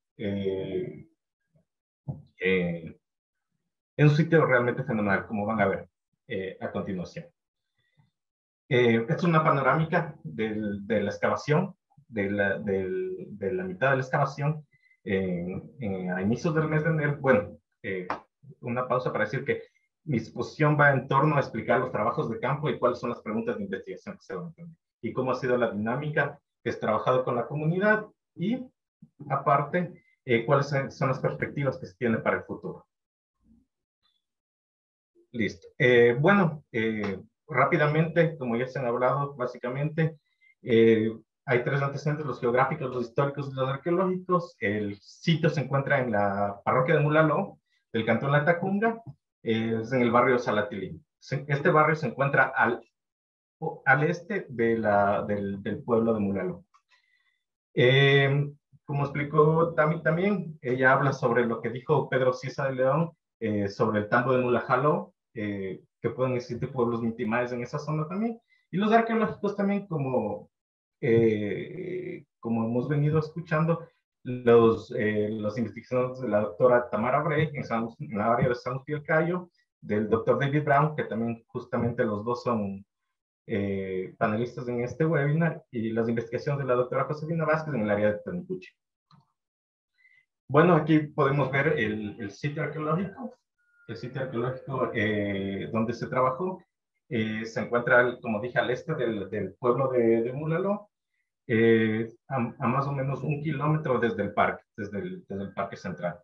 Es un sitio realmente fenomenal, como van a ver a continuación. Esta es una panorámica de la excavación, de la mitad de la excavación, a inicios del mes de enero. Bueno, una pausa para decir que mi exposición va en torno a explicar los trabajos de campo y cuáles son las preguntas de investigación que se van a tener, y cómo ha sido la dinámica que es trabajado con la comunidad, y aparte, cuáles son las perspectivas que se tienen para el futuro. Listo. Bueno, rápidamente, como ya se han hablado, básicamente, hay tres antecedentes: los geográficos, los históricos y los arqueológicos. El sitio se encuentra en la parroquia de Mulaló, del cantón La Tacunga, es en el barrio Salatilí. Este barrio se encuentra al este del pueblo de Mulaló. Como explicó Tami también, ella habla sobre lo que dijo Pedro Ciza de León, sobre el tambo de Mulajalo, que pueden existir pueblos mintimaes en esa zona también. Y los arqueológicos también, como hemos venido escuchando, las investigaciones de la doctora Tamara Bray en la área de San Luis del Cayo, del doctor David Brown, que también justamente los dos son panelistas en este webinar, y las investigaciones de la doctora Josefina Vázquez en el área de Tanicuchi. Bueno, aquí podemos ver el sitio arqueológico. El sitio arqueológico donde se trabajó se encuentra, como dije, al este del pueblo de Mulaló, a más o menos 1 kilómetro desde el parque, desde el parque central.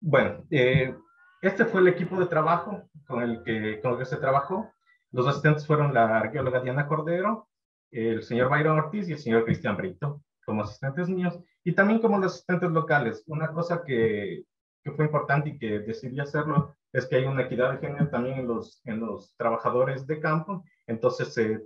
Bueno, este fue el equipo de trabajo con el que se trabajó. Los asistentes fueron la arqueóloga Diana Cordero, el señor Byron Ortiz y el señor Cristian Brito, como asistentes míos, y también como los asistentes locales. Una cosa que fue importante y que decidí hacerlo es que hay una equidad de género también en los trabajadores de campo. Entonces se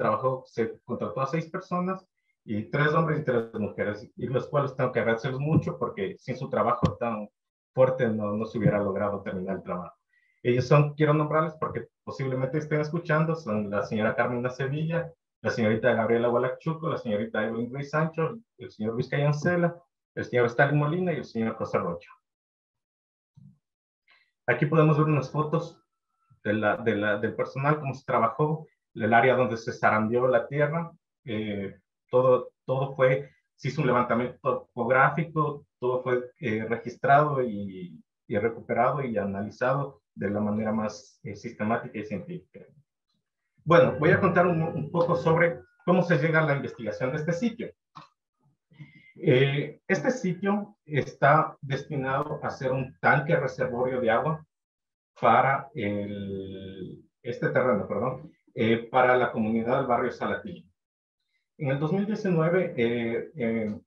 contrató a 6 personas, y 3 hombres y 3 mujeres, y los cuales tengo que agradecerles mucho, porque sin su trabajo tan fuerte no se hubiera logrado terminar el trabajo. Ellos quiero nombrarles porque posiblemente estén escuchando, son la señora Carmen Sevilla, la señorita Gabriela Hualachuco, la señorita Evelyn Ruiz Sancho, el señor Luis Cayancela, el señor Stalin Molina y el señor José Rocha. Aquí podemos ver unas fotos del personal, cómo se trabajó, el área donde se zarandeó la tierra. Todo se hizo un levantamiento topográfico, todo fue registrado y recuperado y analizado de la manera más sistemática y científica. Bueno, voy a contar un poco sobre cómo se llega a la investigación de este sitio. Este sitio está destinado a ser un tanque reservorio de agua para este terreno, perdón, para la comunidad del barrio Salatilí. En el 2019,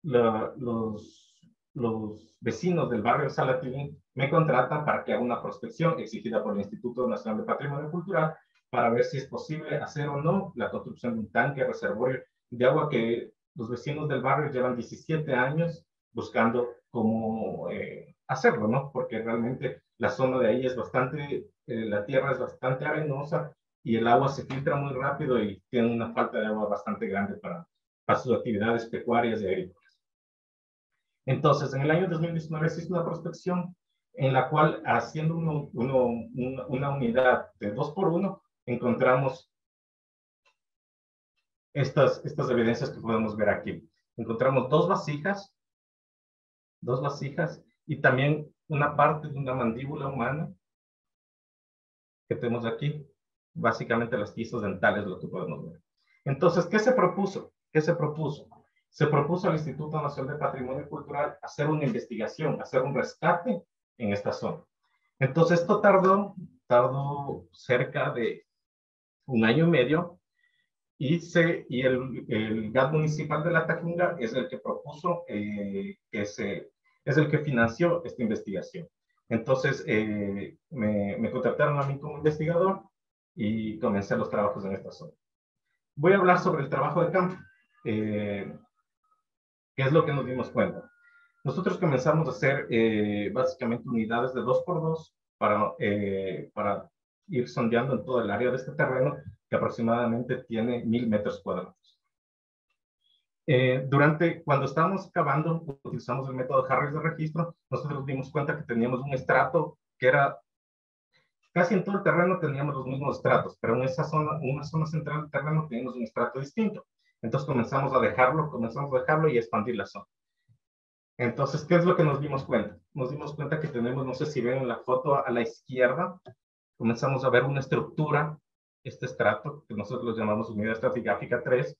los vecinos del barrio Salatilí me contratan para que haga una prospección exigida por el Instituto Nacional de Patrimonio Cultural para ver si es posible hacer o no la construcción de un tanque reservorio de agua, que los vecinos del barrio llevan 17 años buscando cómo hacerlo, ¿no? Porque realmente la zona de ahí es la tierra es bastante arenosa y el agua se filtra muy rápido y tiene una falta de agua bastante grande para sus actividades pecuarias y agrícolas. Entonces, en el año 2019 se hizo una prospección en la cual, haciendo una unidad de 2x1, encontramos estas evidencias que podemos ver aquí. Encontramos dos vasijas y también una parte de una mandíbula humana que tenemos aquí. Básicamente los pisos dentales, lo que podemos ver. Entonces, ¿qué se propuso? Se propuso al Instituto Nacional de Patrimonio Cultural hacer una investigación, hacer un rescate en esta zona. Entonces, esto tardó cerca de 1 año y medio, y el GAT municipal de La Tacunga es el que propuso que se es el que financió esta investigación. Entonces, me contrataron a mí como investigador y comencé los trabajos en esta zona. Voy a hablar sobre el trabajo de campo. ¿Qué es lo que nos dimos cuenta? Nosotros comenzamos a hacer básicamente unidades de 2x2 para ir sondeando en todo el área de este terreno, que aproximadamente tiene 1000 metros cuadrados. Cuando estábamos cavando, utilizamos el método Harris de registro, nosotros nos dimos cuenta que teníamos un estrato que era, casi en todo el terreno teníamos los mismos estratos, pero en esa zona, una zona central del terreno teníamos un estrato distinto. Entonces comenzamos a dejarlo y expandir la zona. Entonces, ¿qué es lo que nos dimos cuenta? Nos dimos cuenta que tenemos, no sé si ven en la foto a la izquierda, comenzamos a ver una estructura, este estrato, que nosotros lo llamamos unidad estratigráfica 3,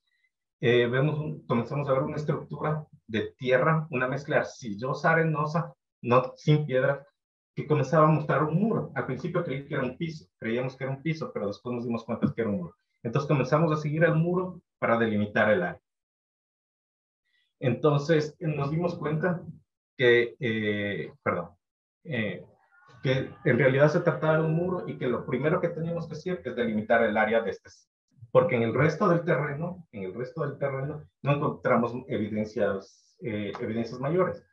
comenzamos a ver una estructura de tierra, una mezcla arcillosa, arenosa, no, sin piedra, que comenzaba a mostrar un muro. Al principio creí que era un piso, creíamos que era un piso, pero después nos dimos cuenta que era un muro. Entonces comenzamos a seguir el muro para delimitar el área. Entonces nos dimos cuenta que, que en realidad se trataba de un muro y que lo primero que teníamos que hacer es delimitar el área de este, porque en el resto del terreno no encontramos evidencias mayores.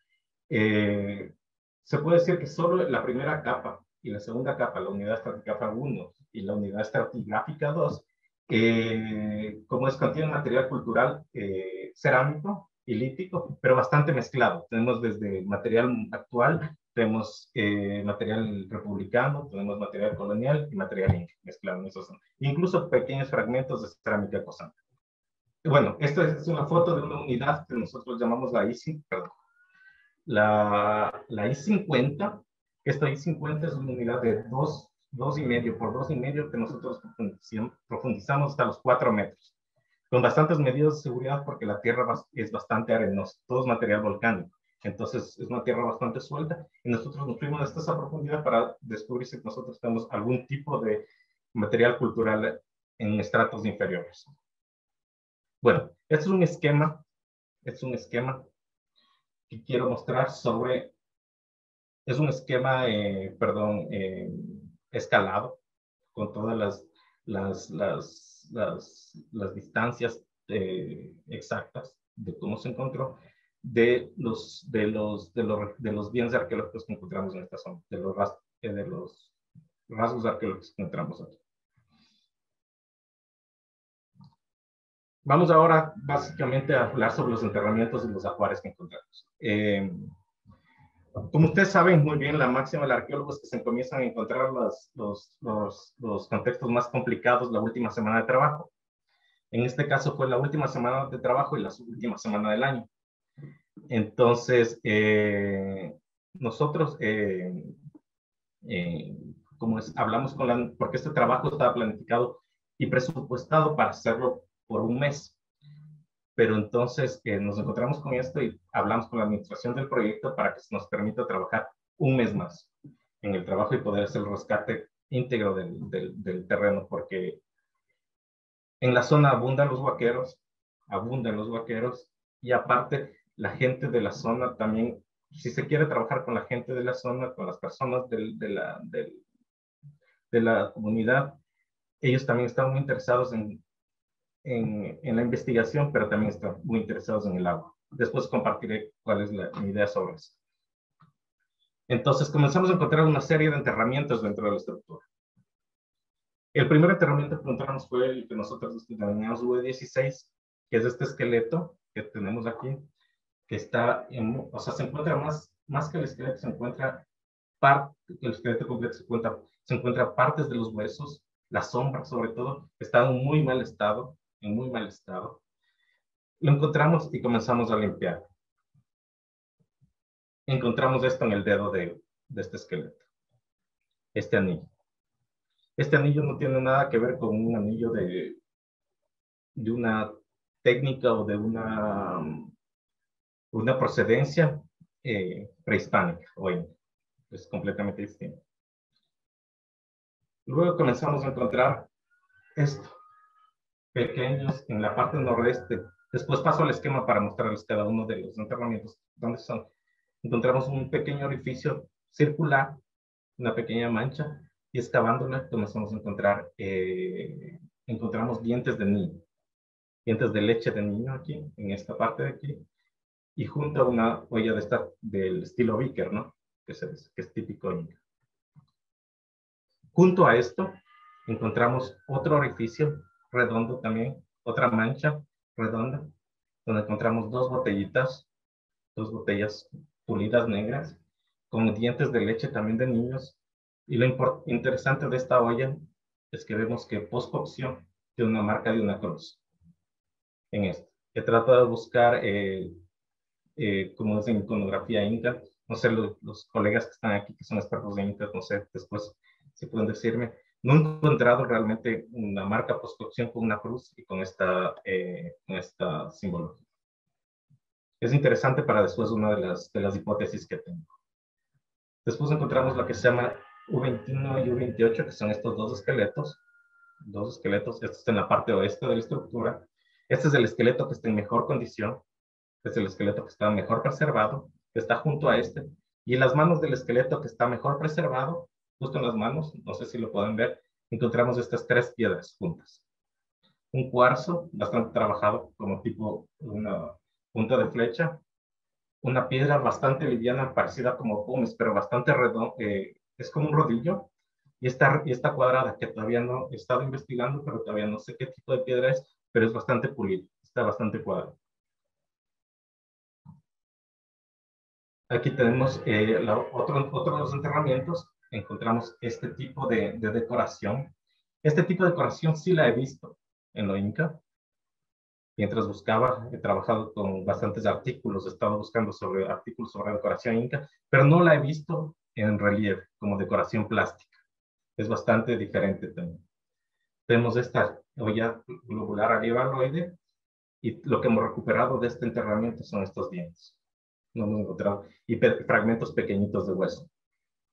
Se puede decir que solo la primera capa y la segunda capa, la unidad estratigráfica 1 y la unidad estratigráfica 2, como contienen material cultural cerámico y lítico, pero bastante mezclado. Tenemos desde material actual, tenemos material republicano, tenemos material colonial y material inca mezclado en esos. Incluso pequeños fragmentos de cerámica cosante. Bueno, esta es una foto de una unidad que nosotros llamamos la I-50. Esta I-50 es una unidad de 2,5 por 2,5 que nosotros profundizamos hasta los 4 metros. Con bastantes medidas de seguridad porque la tierra es bastante arenosa, todo es material volcánico. Entonces es una tierra bastante suelta y nosotros nos fuimos hasta esa profundidad para descubrir si nosotros tenemos algún tipo de material cultural en estratos inferiores. Bueno, este es un esquema que quiero mostrar sobre, es un esquema, escalado, con todas las distancias exactas de cómo se encontró, de los bienes arqueológicos que encontramos en esta zona, de los rasgos arqueológicos que encontramos aquí. Vamos ahora básicamente a hablar sobre los enterramientos y los ajuares que encontramos. Como ustedes saben muy bien, la máxima del arqueólogo es que se comienzan a encontrar los contextos más complicados la última semana de trabajo. En este caso fue la última semana de trabajo y la última semana del año. Entonces, nosotros, hablamos porque este trabajo estaba planificado y presupuestado para hacerlo por un mes. Pero entonces nos encontramos con esto y hablamos con la administración del proyecto para que se nos permita trabajar un mes más en el trabajo y poder hacer el rescate íntegro del terreno, porque en la zona abundan los huaqueros, y aparte la gente de la zona también, si se quiere trabajar con la gente de la zona, con las personas de la comunidad, ellos también están muy interesados en la investigación, pero también están muy interesados en el agua. Después compartiré cuál es mi idea sobre eso. Entonces comenzamos a encontrar una serie de enterramientos dentro de la estructura. El primer enterramiento que encontramos fue el que nosotros denominamos V16, que es este esqueleto que tenemos aquí, que está, se encuentra más que el esqueleto, se encuentra el esqueleto completo, se encuentra partes de los huesos, las sombras sobre todo, están en muy mal estado. Lo encontramos y comenzamos a limpiar. Encontramos esto en el dedo de este esqueleto, este anillo. Este anillo no tiene nada que ver con un anillo de una técnica o de una procedencia prehispánica. Hoy es completamente distinto. Luego comenzamos a encontrar esto, pequeños en la parte noroeste. Después paso al esquema para mostrarles cada uno de los enterramientos, dónde son. encontramos un pequeño orificio circular, una pequeña mancha, y excavándola comenzamos a encontrar, encontramos dientes de niño, dientes de leche de niño aquí, en esta parte de aquí, y junto a una huella de esta, del estilo Vicker, ¿no? Que es típico inca. Junto a esto, encontramos otro orificio redondo también, otra mancha redonda, donde encontramos dos botellas pulidas negras, con dientes de leche también de niños. Y lo interesante de esta olla es que vemos que post-cocción tiene una marca de una cruz en esto. He tratado de buscar, como es en iconografía inca, no sé, los colegas que están aquí, que son expertos de incas, no sé, después si pueden decirme, no he encontrado realmente una marca post-cocción con una cruz y con esta simbología. Es interesante para después una de las hipótesis que tengo. Después encontramos lo que se llama U21 y U28, que son estos dos esqueletos. Este está en la parte oeste de la estructura. Este es el esqueleto que está en mejor condición. Este es el esqueleto que está mejor preservado, que está junto a este. Y en las manos del esqueleto que está mejor preservado, justo en las manos, no sé si lo pueden ver, encontramos estas tres piedras juntas. Un cuarzo bastante trabajado, como tipo una punta de flecha. Una piedra bastante liviana, parecida como pómez, pero bastante redonda, es como un rodillo, y está cuadrada, que todavía no he estado investigando, pero todavía no sé qué tipo de piedra es, pero es bastante pulida, está bastante cuadrada. Aquí tenemos otro de los enterramientos, encontramos este tipo de decoración. Este tipo de decoración sí la he visto en lo inca. Mientras buscaba, he trabajado con bastantes artículos, he estado buscando artículos sobre decoración inca, pero no la he visto en relieve, como decoración plástica. Es bastante diferente también. Tenemos esta olla globular alivaloide, y lo que hemos recuperado de este enterramiento son estos dientes. No hemos encontrado, y fragmentos pequeñitos de hueso.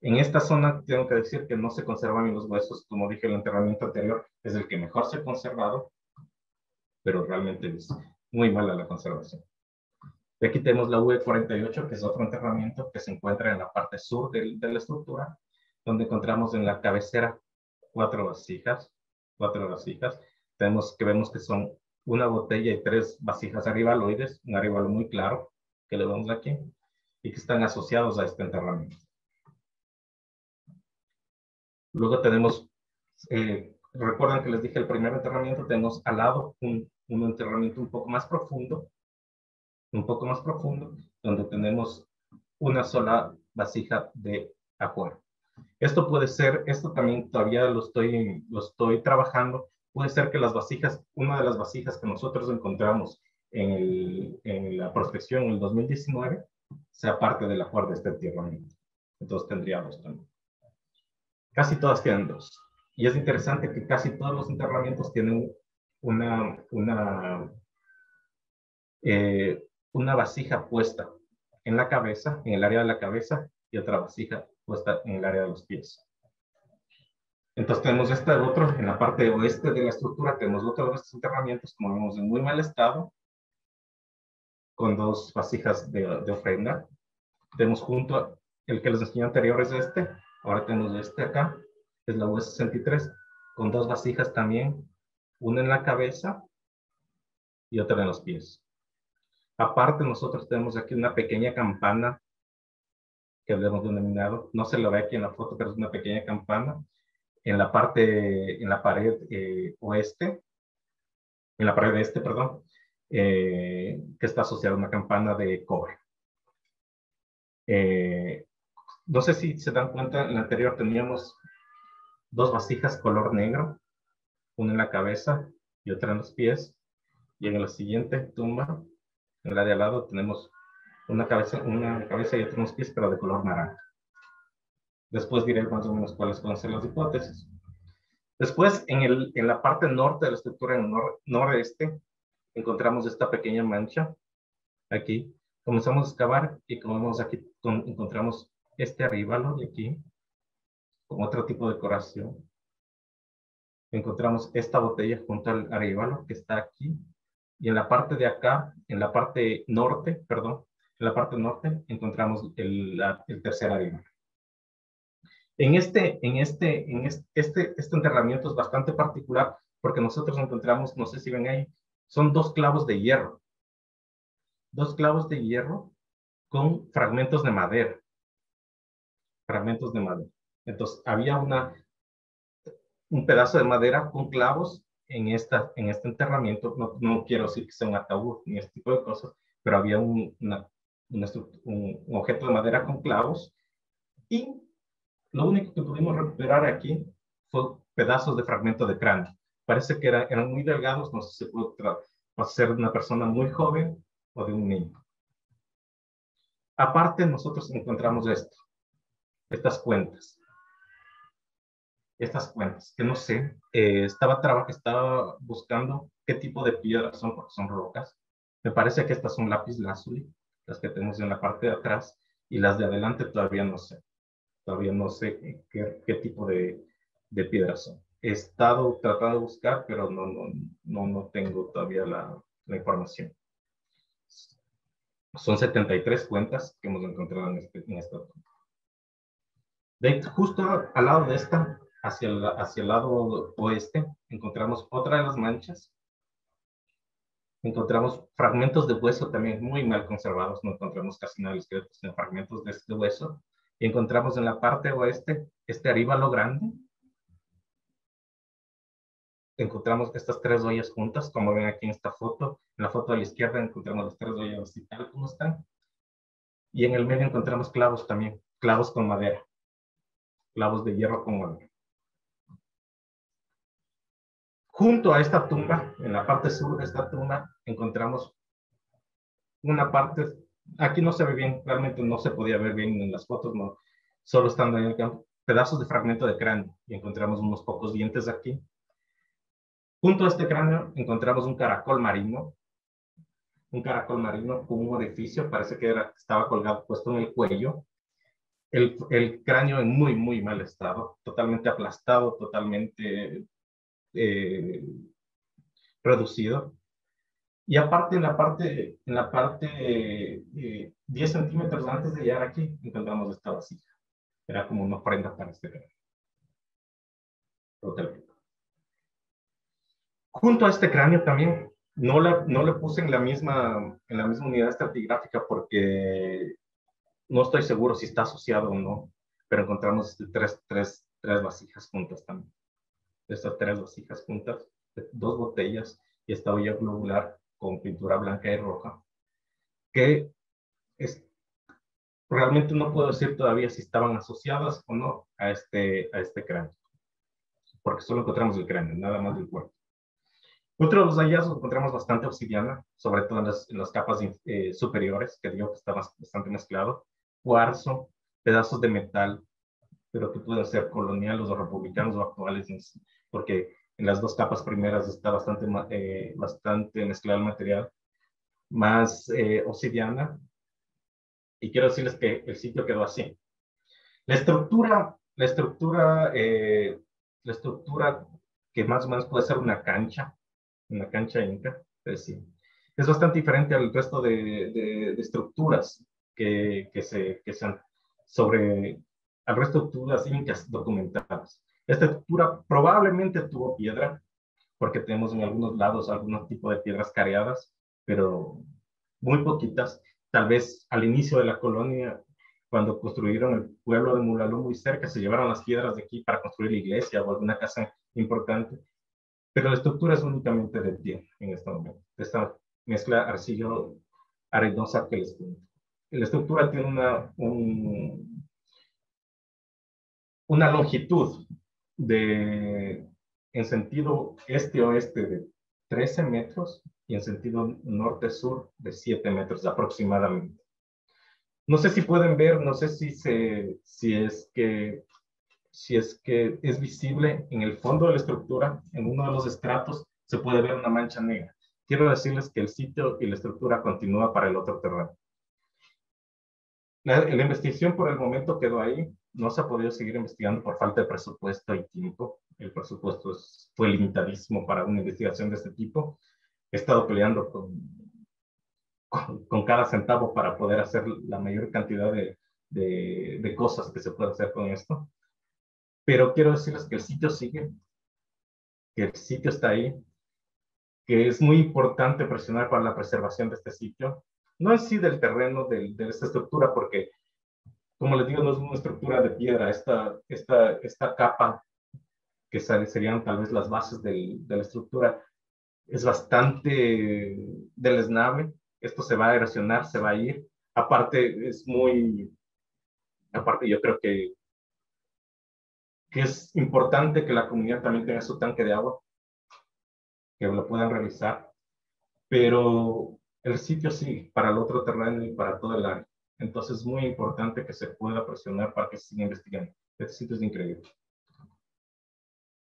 En esta zona tengo que decir que no se conservan los huesos, como dije, el enterramiento anterior es el que mejor se ha conservado, pero realmente es muy mala la conservación. Y aquí tenemos la UE48, que es otro enterramiento que se encuentra en la parte sur de la estructura, donde encontramos en la cabecera cuatro vasijas. Vemos que son una botella y tres vasijas arivaloides, un arivalo muy claro, que le vemos aquí, y que están asociados a este enterramiento. Luego tenemos, recuerdan que les dije el primer enterramiento, tenemos al lado un enterramiento un poco más profundo, donde tenemos una sola vasija de acuario. Esto puede ser, esto también todavía lo estoy trabajando, puede ser que las vasijas, una de las vasijas que nosotros encontramos en la prospección en el 2019, sea parte del acuario de este enterramiento. Entonces tendría dos también. Casi todas tienen dos. Y es interesante que casi todos los enterramientos tienen una vasija puesta en la cabeza, en el área de la cabeza, y otra vasija puesta en el área de los pies. Entonces tenemos otro, en la parte oeste de la estructura, tenemos otro de estos enterramientos, como vemos, en muy mal estado, con dos vasijas de ofrenda. Tenemos junto a el que les enseñé anterior es este, ahora tenemos este acá, es la UE63, con dos vasijas también, una en la cabeza y otra en los pies. Aparte, nosotros tenemos aquí una pequeña campana que hemos denominado, no se lo ve aquí en la foto, pero es una pequeña campana en la pared oeste, en la pared este, perdón, que está asociada a una campana de cobre. No sé si se dan cuenta, en la anterior teníamos dos vasijas color negro, una en la cabeza y otra en los pies, y en la siguiente tumba, en la de al lado, tenemos una cabeza y otra en los pies, pero de color naranja. Después diré más o menos cuáles pueden ser las hipótesis. Después, en la parte norte de la estructura, en el noreste, encontramos esta pequeña mancha. Aquí comenzamos a excavar y como vemos aquí, encontramos este arívalo de aquí, con otro tipo de decoración. Encontramos esta botella junto al arívalo que está aquí. Y en la parte de acá, en la parte norte, perdón, En la parte norte encontramos el tercer arenal. Este enterramiento es bastante particular porque nosotros encontramos, no sé si ven ahí, son dos clavos de hierro. Dos clavos de hierro con fragmentos de madera. Fragmentos de madera. Entonces, había un pedazo de madera con clavos en este enterramiento. No quiero decir que sea un ataúd ni este tipo de cosas, pero había un objeto de madera con clavos y lo único que pudimos recuperar aquí fue pedazos de fragmento de cráneo. Parece que eran muy delgados, no sé si se pudo ser de una persona muy joven o de un niño. Aparte, nosotros encontramos estas cuentas. Estas cuentas, que no sé, estaba buscando qué tipo de piedras son, porque son rocas. Me parece que estas son lapislázuli, las que tenemos en la parte de atrás, y las de adelante todavía no sé. Todavía no sé qué tipo de piedras son. He estado tratando de buscar, pero no tengo todavía la información. Son 73 cuentas que hemos encontrado en esta tumba. Justo al lado de esta, hacia el lado oeste, encontramos otra de las manchas. Encontramos fragmentos de hueso también muy mal conservados. No encontramos casi nada de esqueletos, sino fragmentos de hueso. Y encontramos en la parte oeste este aríbalo grande. Encontramos estas tres ollas juntas, como ven aquí en esta foto. En la foto de la izquierda encontramos las tres ollas así tal como están. Y en el medio encontramos clavos también, clavos con madera. Clavos de hierro con madera. Junto a esta tumba, en la parte sur de esta tumba, encontramos una parte, aquí no se ve bien, realmente no se podía ver bien en las fotos, no, solo estando en el campo, pedazos de fragmento de cráneo, y encontramos unos pocos dientes aquí. Junto a este cráneo encontramos un caracol marino con un orificio, parece que estaba colgado, puesto en el cuello. El cráneo en muy mal estado, totalmente aplastado, totalmente reducido. Y aparte, en la parte 10 centímetros antes de llegar aquí, encontramos esta vasija. Era como una ofrenda para este cráneo. Totalmente. Junto a este cráneo también, no le puse en la misma unidad estratigráfica porque no estoy seguro si está asociado o no, pero encontramos tres vasijas juntas también. Estas tres vasijas juntas, dos botellas y esta olla globular con pintura blanca y roja, que realmente no puedo decir todavía si estaban asociadas o no a este cráneo, porque solo encontramos el cráneo, nada más del cuerpo. Otro de los hallazgos encontramos bastante obsidiana, sobre todo en las capas superiores, que digo que está bastante mezclado, cuarzo, pedazos de metal, pero que pueden ser coloniales o republicanos o actuales, porque en las dos capas primeras está bastante mezclado el material, más obsidiana, y quiero decirles que el sitio quedó así. La estructura que más o menos puede ser una cancha inca, es decir, es bastante diferente al resto de estructuras que se han al resto de estructuras incas documentadas. Esta estructura probablemente tuvo piedra, porque tenemos en algunos lados algún tipo de piedras careadas, pero muy poquitas. Tal vez al inicio de la colonia, cuando construyeron el pueblo de Mulalú muy cerca, se llevaron las piedras de aquí para construir la iglesia o alguna casa importante, pero la estructura es únicamente de pie en este momento. Esta mezcla arcillo-arenosa que les cuento. La estructura tiene una longitud en sentido este-oeste de 13 metros y en sentido norte-sur de 7 metros aproximadamente. No sé si pueden ver, no sé si es que es visible en el fondo de la estructura, en uno de los estratos, se puede ver una mancha negra. Quiero decirles que el sitio y la estructura continúa para el otro terreno. La investigación por el momento quedó ahí. No se ha podido seguir investigando por falta de presupuesto y tiempo. El presupuesto fue limitadísimo para una investigación de este tipo. He estado peleando con cada centavo para poder hacer la mayor cantidad de cosas que se puede hacer con esto. Pero quiero decirles que el sitio sigue, que el sitio está ahí, que es muy importante presionar para la preservación de este sitio, no en sí del terreno, de esta estructura, porque, como les digo, no es una estructura de piedra, esta capa que serían tal vez las bases de la estructura, es bastante deleznable. Esto se va a erosionar, se va a ir. Aparte, yo creo que es importante que la comunidad también tenga su tanque de agua, que lo puedan revisar, pero el sitio sí, para el otro terreno y para todo el área. Entonces es muy importante que se pueda presionar para que se siga investigando. Este sitio es increíble.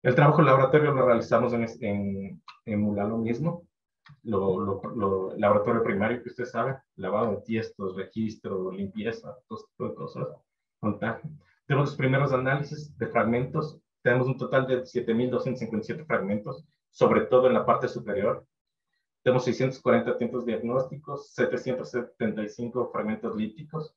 El trabajo en laboratorio lo realizamos en Mulalo mismo, laboratorio primario que usted sabe, lavado de tiestos, registro, limpieza, todo tipo de cosas, montaje. Tenemos los primeros análisis de fragmentos, tenemos un total de 7.257 fragmentos, sobre todo en la parte superior. Tenemos 640 tiempos diagnósticos, 775 fragmentos líticos.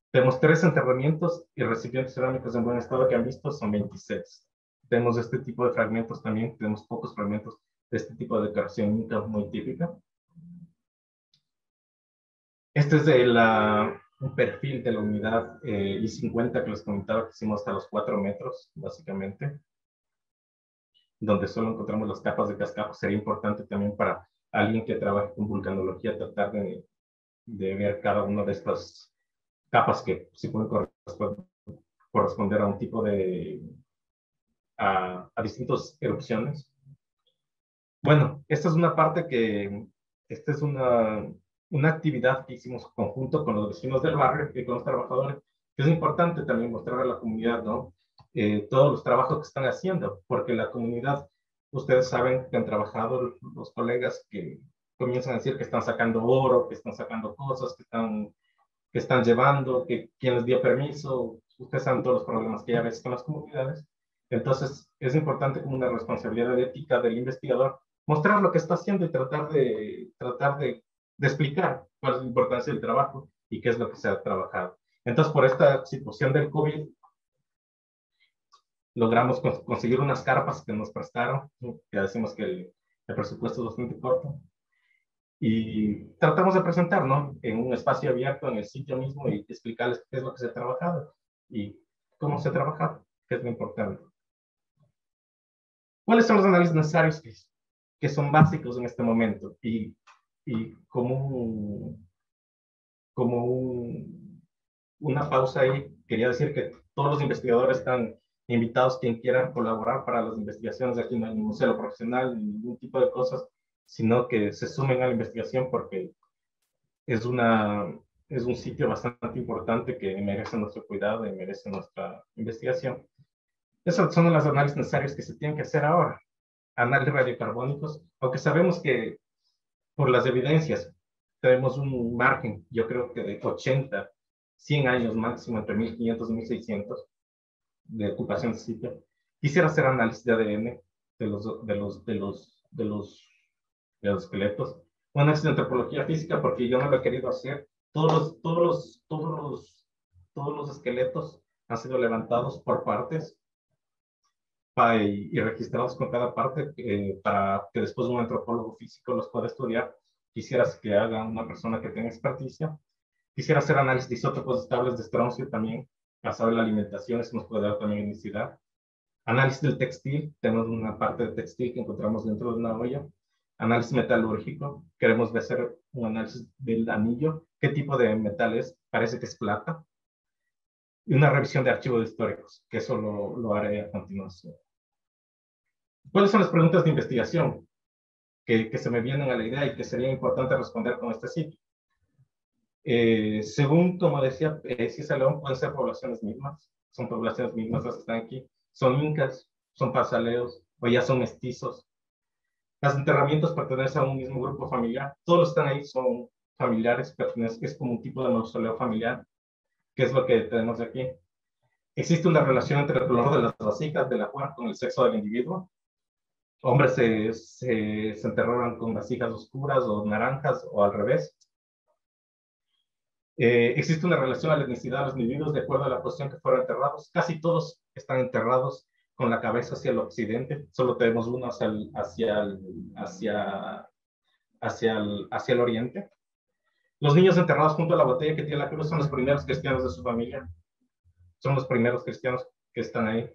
Tenemos 3 enterramientos y recipientes cerámicos en buen estado que han visto son 26. Tenemos este tipo de fragmentos también, tenemos pocos fragmentos de este tipo de decoración inca muy típica. Este es un perfil de la unidad I-50 que les comentaba que hicimos hasta los 4 metros, básicamente, donde solo encontramos las capas de cascajo. Sería importante también para alguien que trabaje con vulcanología tratar de ver cada una de estas capas que sí pueden corresponder a un tipo de a distintas erupciones. Bueno, esta es una parte esta es una actividad que hicimos conjunto con los vecinos del barrio y con los trabajadores, que es importante también mostrar a la comunidad, ¿no? Todos los trabajos que están haciendo, porque la comunidad, ustedes saben que han trabajado los colegas que comienzan a decir que están sacando oro, que están sacando cosas, que están llevando, que quien les dio permiso, ustedes saben todos los problemas que hay a veces con las comunidades. Entonces, es importante como una responsabilidad ética del investigador mostrar lo que está haciendo y tratar de explicar cuál es la importancia del trabajo y qué es lo que se ha trabajado. Entonces, por esta situación del COVID, logramos conseguir unas carpas que nos prestaron, que decimos que el presupuesto es bastante corto, y tratamos de presentar, ¿no? En un espacio abierto en el sitio mismo y explicarles qué es lo que se ha trabajado y cómo se ha trabajado, qué es lo importante. ¿Cuáles son los análisis necesarios que son básicos en este momento? Y una pausa ahí, quería decir que todos los investigadores están invitados, quien quiera colaborar para las investigaciones. Aquí no hay ningún celo profesional, ni ningún tipo de cosas, sino que se sumen a la investigación porque es un sitio bastante importante que merece nuestro cuidado y merece nuestra investigación. Esos son los análisis necesarios que se tienen que hacer ahora. Análisis radiocarbónicos, aunque sabemos que por las evidencias tenemos un margen, yo creo que de 80, 100 años máximo, entre 1500 y 1600 de ocupación de sitio. Quisiera hacer análisis de ADN de los esqueletos, un análisis de antropología física, porque yo no lo he querido hacer. Todos los esqueletos han sido levantados por partes y registrados con cada parte para que después un antropólogo físico los pueda estudiar. Quisiera que haga una persona que tenga experticia. Quisiera hacer análisis de isótopos estables de estroncio también, basado en la alimentación, eso nos puede dar también unicidad. Análisis del textil, tenemos una parte de textil que encontramos dentro de una olla. Análisis metalúrgico, queremos hacer un análisis del anillo, qué tipo de metal es, parece que es plata. Y una revisión de archivos históricos, que eso lo haré a continuación. ¿Cuáles son las preguntas de investigación que se me vienen a la idea y que sería importante responder con este sitio? Según, como decía César León, pueden ser poblaciones mismas, son poblaciones mismas las que están aquí, son incas, son pasaleos, o ya son mestizos. Los enterramientos pertenecen a un mismo grupo familiar, todos los que están ahí son familiares, es como un tipo de mausoleo familiar, que es lo que tenemos aquí. Existe una relación entre el color de las vasijas del ajuar con el sexo del individuo. Hombres se enterraban con vasijas oscuras o naranjas o al revés. Existe una relación a la etnicidad de los individuos de acuerdo a la posición que fueron enterrados. Casi todos están enterrados con la cabeza hacia el occidente. Solo tenemos uno hacia el oriente. Los niños enterrados junto a la botella que tiene la cruz son los primeros cristianos de su familia. Son los primeros cristianos que están ahí.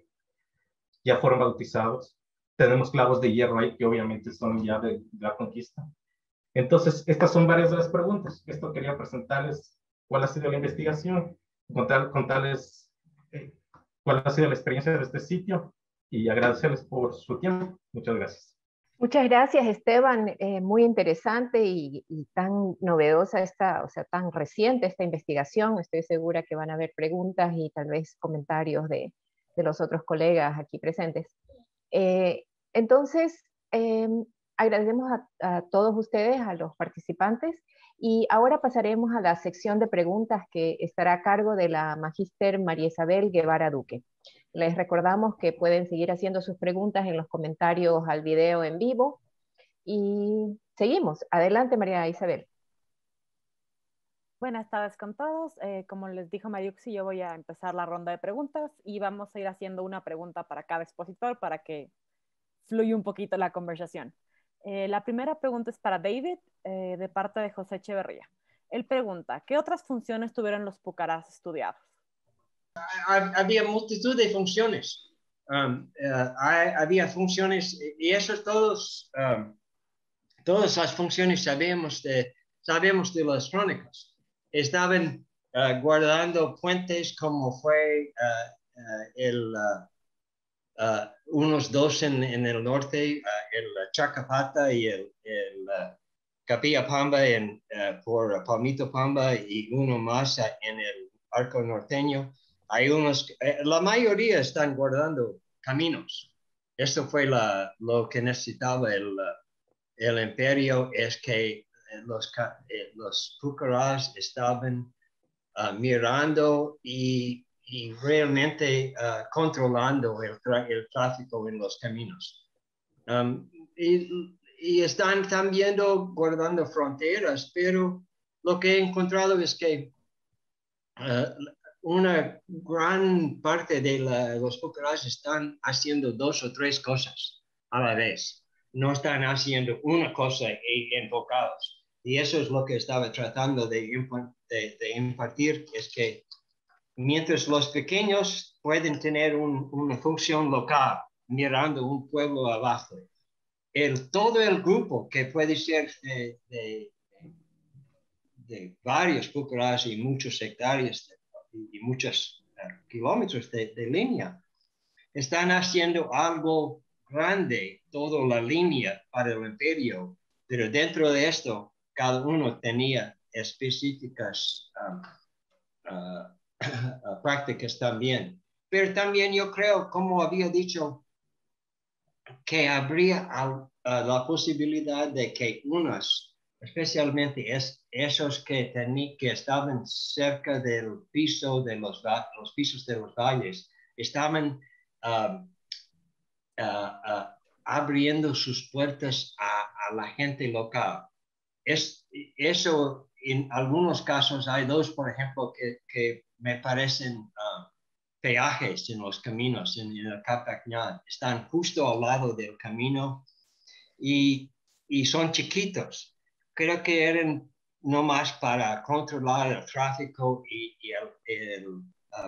Ya fueron bautizados. Tenemos clavos de hierro ahí que obviamente son ya de la conquista. Entonces, estas son varias de las preguntas. Esto quería presentarles cuál ha sido la investigación, contarles cuál ha sido la experiencia de este sitio y agradecerles por su tiempo. Muchas gracias. Muchas gracias, Esteban. Muy interesante y tan novedosa o sea, tan reciente esta investigación. Estoy segura que van a haber preguntas y tal vez comentarios de los otros colegas aquí presentes. Entonces, agradecemos a todos ustedes, a los participantes, y ahora pasaremos a la sección de preguntas que estará a cargo de la magíster María Isabel Guevara Duque. Les recordamos que pueden seguir haciendo sus preguntas en los comentarios al video en vivo. Y seguimos. Adelante, María Isabel. Buenas tardes con todos. Como les dijo Mariuxi, yo voy a empezar la ronda de preguntas y vamos a ir haciendo una pregunta para cada expositor para que fluya un poquito la conversación. La primera pregunta es para David, de parte de José Echeverría. Él pregunta, ¿qué otras funciones tuvieron los pucarás estudiados? Había multitud de funciones. Había funciones, y eso todas las funciones sabemos de las crónicas. Estaban guardando puentes como fue unos dos en el norte, el Chacapata y el Capillapamba por Palmito Pamba, y uno más en el Arco Norteño. Hay unos, la mayoría están guardando caminos. Esto fue lo que necesitaba el imperio, es que los pucarás estaban mirando y realmente controlando el tráfico en los caminos. Y están también guardando fronteras, pero lo que he encontrado es que una gran parte de los pucarás están haciendo 2 o 3 cosas a la vez. No están haciendo una cosa enfocados. Y eso es lo que estaba tratando de impartir, es que mientras los pequeños pueden tener una función local, mirando un pueblo abajo, todo el grupo, que puede ser de varios pucarás y muchos hectáreas y muchos kilómetros de línea, están haciendo algo grande, toda la línea para el imperio, pero dentro de esto, cada uno tenía específicas prácticas también. Pero también yo creo, como había dicho, que habría la posibilidad de que unos, especialmente esos que estaban cerca del piso de los pisos de los valles, estaban abriendo sus puertas a la gente local. Eso, en algunos casos, hay 2, por ejemplo, que me parecen peajes en los caminos, en el Capacñán. Están justo al lado del camino y son chiquitos. Creo que eran no más para controlar el tráfico y el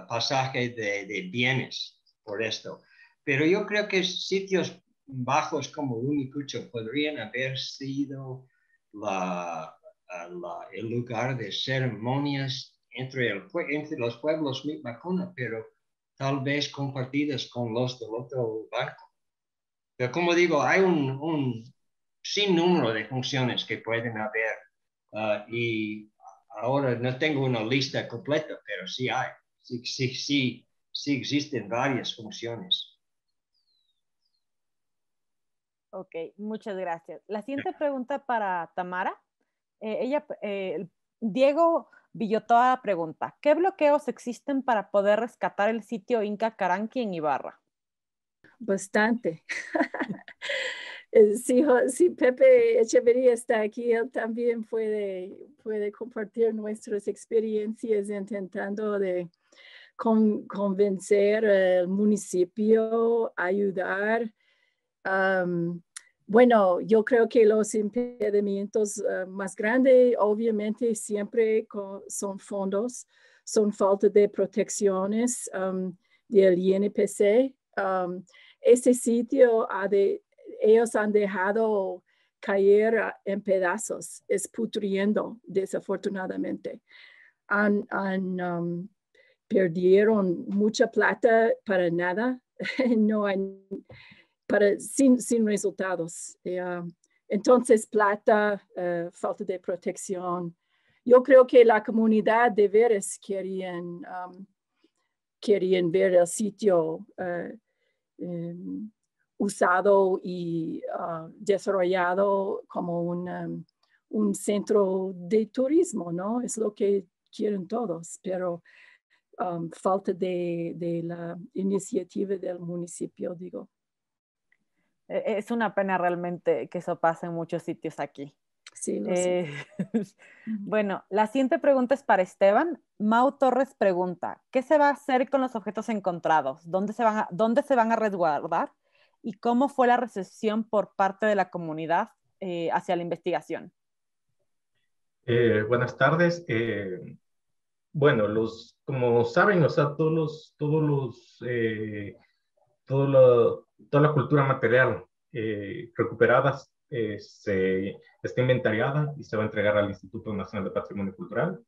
pasaje de bienes por esto. Pero yo creo que sitios bajos como Huaynicucho podrían haber sido el lugar de ceremonias entre los pueblos Micmac, pero tal vez compartidas con los del otro banco. Pero como digo, hay un sinnúmero de funciones que pueden haber, y ahora no tengo una lista completa, pero sí hay, sí existen varias funciones. Ok, muchas gracias. La siguiente pregunta para Tamara. Diego Villotoa pregunta, ¿qué bloqueos existen para poder rescatar el sitio Inca Caranqui en Ibarra? Bastante. si Pepe Echeverría está aquí, él también puede compartir nuestras experiencias intentando de convencer al municipio, ayudar. Bueno, yo creo que los impedimentos más grandes, obviamente, siempre son fondos, son falta de protecciones del INPC. Ese sitio ellos han dejado caer en pedazos, es pudriendo, desafortunadamente. Perdieron mucha plata para nada, no hay, sin resultados. Entonces, plata, falta de protección. Yo creo que la comunidad de veras querían ver el sitio usado y desarrollado como un centro de turismo, ¿no? Es lo que quieren todos, pero falta de la iniciativa del municipio, digo. Es una pena realmente que eso pase en muchos sitios aquí. Sí, lo sé. Bueno, la siguiente pregunta es para Esteban. Mau Torres pregunta, ¿qué se va a hacer con los objetos encontrados? ¿Dónde se van a resguardar? ¿Y cómo fue la recepción por parte de la comunidad hacia la investigación? Buenas tardes. Bueno, como saben, o sea, toda la cultura material recuperada está inventariada y se va a entregar al Instituto Nacional de Patrimonio Cultural.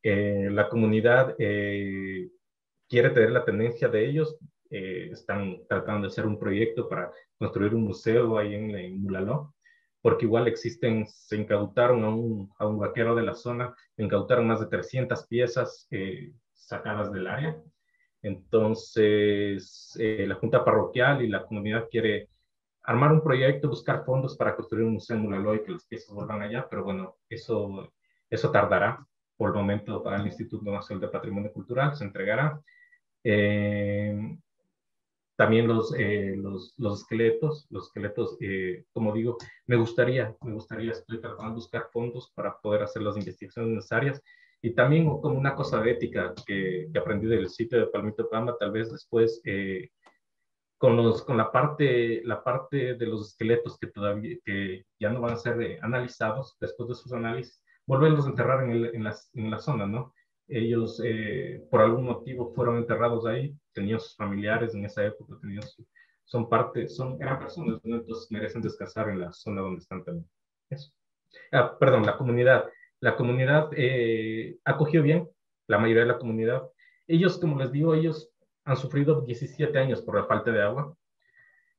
La comunidad quiere tener la tendencia de ellos. Están tratando de hacer un proyecto para construir un museo ahí en Mulaló, porque igual se incautaron a un vaquero de la zona, incautaron más de 300 piezas sacadas del área. Entonces, la Junta Parroquial y la comunidad quiere armar un proyecto, buscar fondos para construir un museo en Mulaló y que las piezas vuelvan allá, pero bueno, eso tardará. Por el momento, para el Instituto Nacional de Patrimonio Cultural se entregará. También los esqueletos, como digo, me gustaría, estoy tratando de buscar fondos para poder hacer las investigaciones necesarias. Y también como una cosa de ética que aprendí del sitio de Palmito Pamba, tal vez después con la parte de los esqueletos que ya no van a ser analizados, después de sus análisis, volverlos a enterrar en la zona, ¿no? Ellos, por algún motivo, fueron enterrados ahí, tenían sus familiares en esa época, eran personas, ¿no? Entonces merecen descansar en la zona donde están también. Eso. Perdón, la comunidad. La comunidad acogió bien, la mayoría de la comunidad. Ellos, como les digo, ellos han sufrido 17 años por la falta de agua.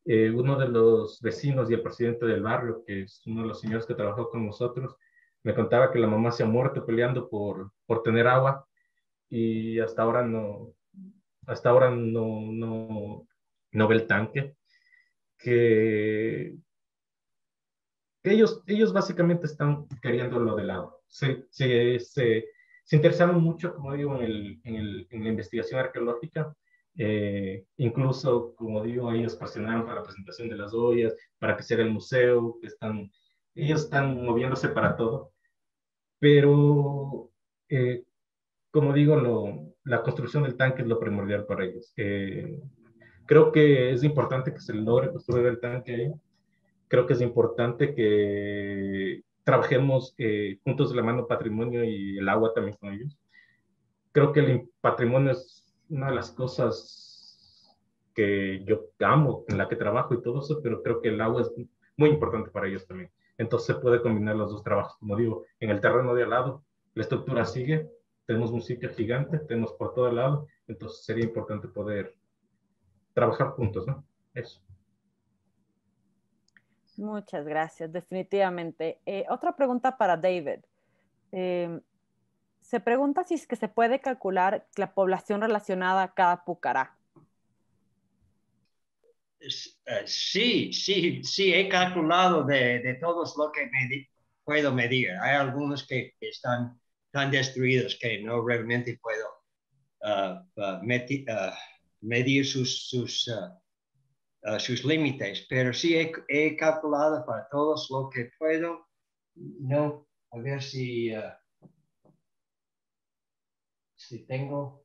Uno de los vecinos y el presidente del barrio, que es uno de los señores que trabajó con nosotros, me contaba que la mamá se ha muerto peleando por tener agua y hasta ahora no ve el tanque. Que ellos básicamente están queriéndolo de lado. Se interesaron mucho, como digo, en la investigación arqueológica. Incluso, como digo, ellos presionaron para la presentación de las ollas, para que sea el museo, ellos están moviéndose para todo. Pero, como digo, la construcción del tanque es lo primordial para ellos. Creo que es importante que se logre construir el tanque ahí. Creo que es importante que trabajemos juntos de la mano patrimonio y el agua también con ellos. Creo que el patrimonio es una de las cosas que yo amo, en la que trabajo y todo eso, pero creo que el agua es muy importante para ellos también. Entonces se puede combinar los dos trabajos. Como digo, en el terreno de al lado, la estructura sigue, tenemos un sitio gigante, tenemos por todo el lado, entonces sería importante poder trabajar juntos, ¿no? Eso. Muchas gracias, definitivamente. Otra pregunta para David. Se pregunta si es que se puede calcular la población relacionada a cada pucará. Sí, he calculado de todos lo que puedo medir. Hay algunos que están tan destruidos que no realmente puedo medir sus sus límites, pero sí he calculado para todos lo que puedo. No, a ver si tengo.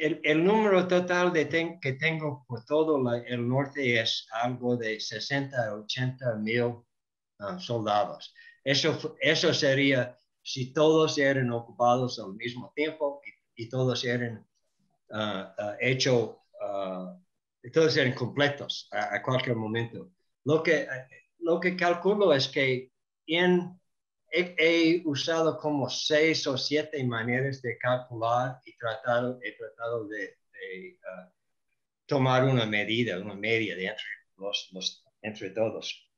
El número total que tengo por todo el norte es algo de 60 a 80 mil soldados. Eso sería si todos eran ocupados al mismo tiempo y todos eran todos eran completos a cualquier momento. Lo que calculo es que he usado como 6 o 7 maneras de calcular y he tratado de tomar una media de entre todos.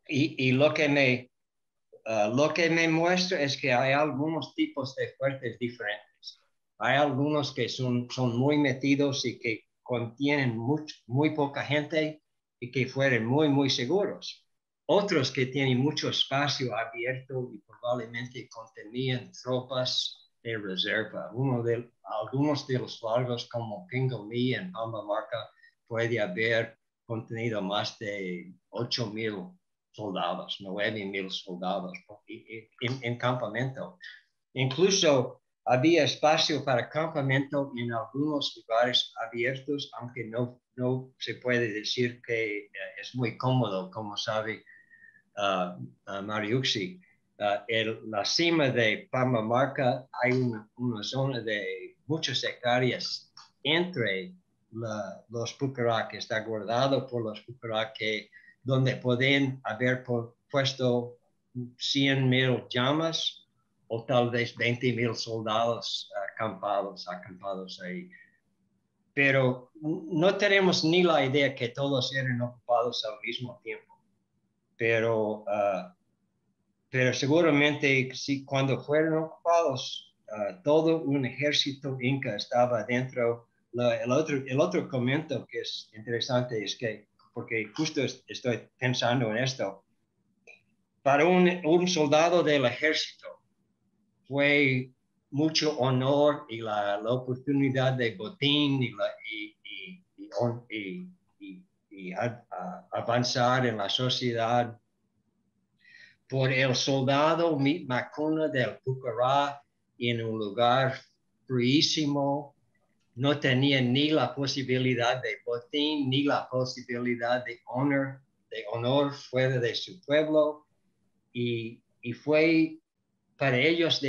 Y lo que me muestra es que hay algunos tipos de fuertes diferentes. Hay algunos que son muy metidos y que contienen muy poca gente y que fueron muy, muy seguros. Otros que tienen mucho espacio abierto y probablemente contenían tropas de reserva. Algunos de los largos como Pingomí en Pambamarca puede haber contenido más de 8,000 soldados, 9,000 soldados en campamento. Incluso había espacio para campamento en algunos lugares abiertos, aunque no se puede decir que es muy cómodo, como sabe Mariuxi. La cima de Pambamarca hay una zona de muchas hectáreas entre los Pucará, que está guardado por los Pucará, donde pueden haber puesto 100,000 llamas o tal vez 20,000 soldados acampados ahí. Pero no tenemos ni la idea que todos eran ocupados al mismo tiempo. Pero seguramente cuando fueron ocupados, todo un ejército inca estaba dentro. El otro comentario que es interesante es que, porque justo estoy pensando en esto, para un soldado del ejército fue mucho honor y la oportunidad de botín y avanzar en la sociedad. Por el soldado Macuna del Pucará en un lugar fríísimo, no tenía ni la posibilidad de botín, ni la posibilidad de honor fuera de su pueblo, y fue para ellos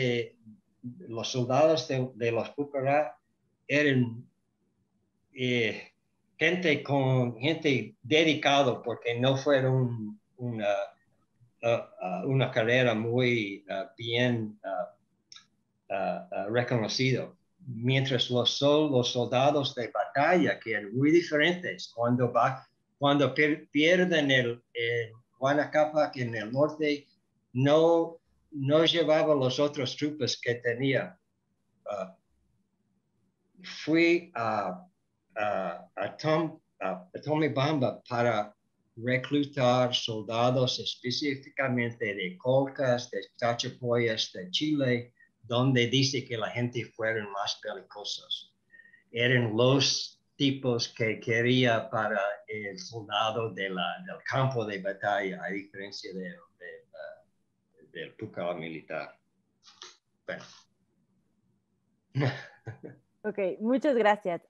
los soldados de los Pucará eran gente dedicado, porque no fueron una carrera muy bien reconocido. Mientras los soldados de batalla, que eran muy diferentes, cuando pierden el Guanacapac en el norte, no llevaban los otros tropas que tenía. Fui a Tomebamba para reclutar soldados específicamente de Colcas, de Tachapoyas, de Chile, donde dice que la gente fueron más peligrosos. Eran los tipos que quería para el soldado del campo de batalla, a diferencia del Pucará militar. Bueno. Ok, muchas gracias.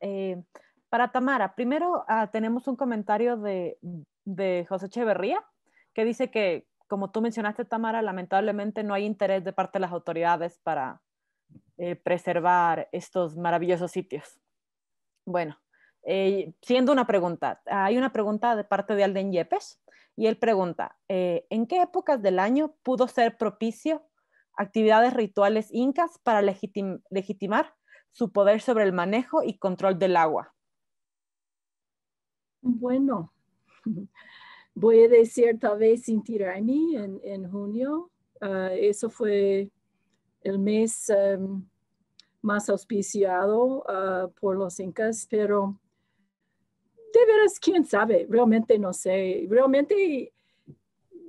Para Tamara, primero tenemos un comentario de José Echeverría, que dice que, como tú mencionaste, Tamara, lamentablemente no hay interés de parte de las autoridades para preservar estos maravillosos sitios. Bueno, siendo una pregunta, hay una pregunta de parte de Alden Yepes, y él pregunta, ¿en qué épocas del año pudo ser propicio actividades rituales incas para legitimar su poder sobre el manejo y control del agua? Bueno, voy a decir tal vez Inti Raymi en junio. Eso fue el mes más auspiciado por los incas, pero de veras, quién sabe, realmente no sé. Realmente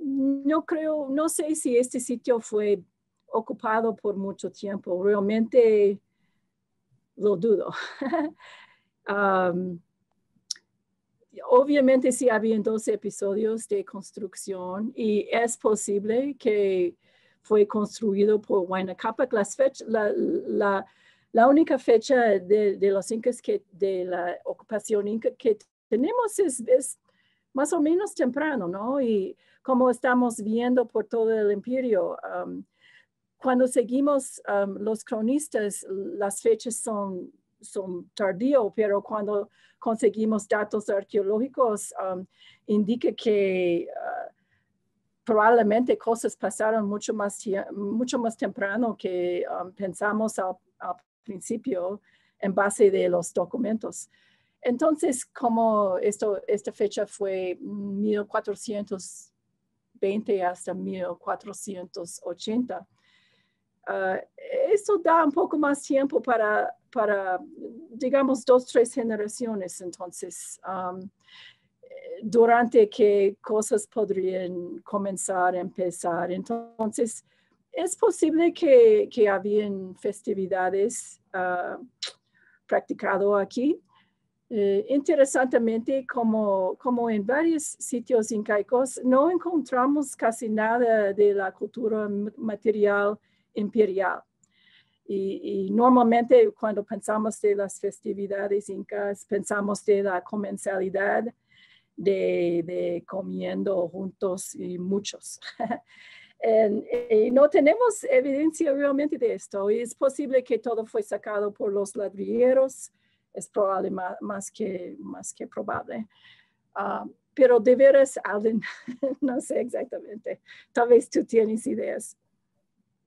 no creo, no sé si este sitio fue ocupado por mucho tiempo. Realmente lo dudo. obviamente sí habían 2 episodios de construcción y es posible que fue construido por Huayna Cápac. La única fecha de los incas de la ocupación inca que tenemos es más o menos temprano, ¿no? Y como estamos viendo por todo el imperio, cuando seguimos los cronistas, las fechas son tardío, pero cuando conseguimos datos arqueológicos, indica que probablemente cosas pasaron mucho más temprano que pensamos al principio en base de los documentos. Entonces, como esta fecha fue 1420 hasta 1480, eso da un poco más tiempo para digamos, 2, 3 generaciones. Entonces, durante que cosas podrían empezar. Entonces, es posible que habían festividades practicado aquí. Interesantemente, como en varios sitios incaicos, no encontramos casi nada de la cultura material imperial. Y normalmente cuando pensamos de las festividades incas, pensamos de la comensalidad de comiendo juntos y muchos. Y no tenemos evidencia realmente de esto. Y es posible que todo fue sacado por los ladrilleros. Es probable, más que probable. Pero de veras, Alden, no sé exactamente. Tal vez tú tienes ideas.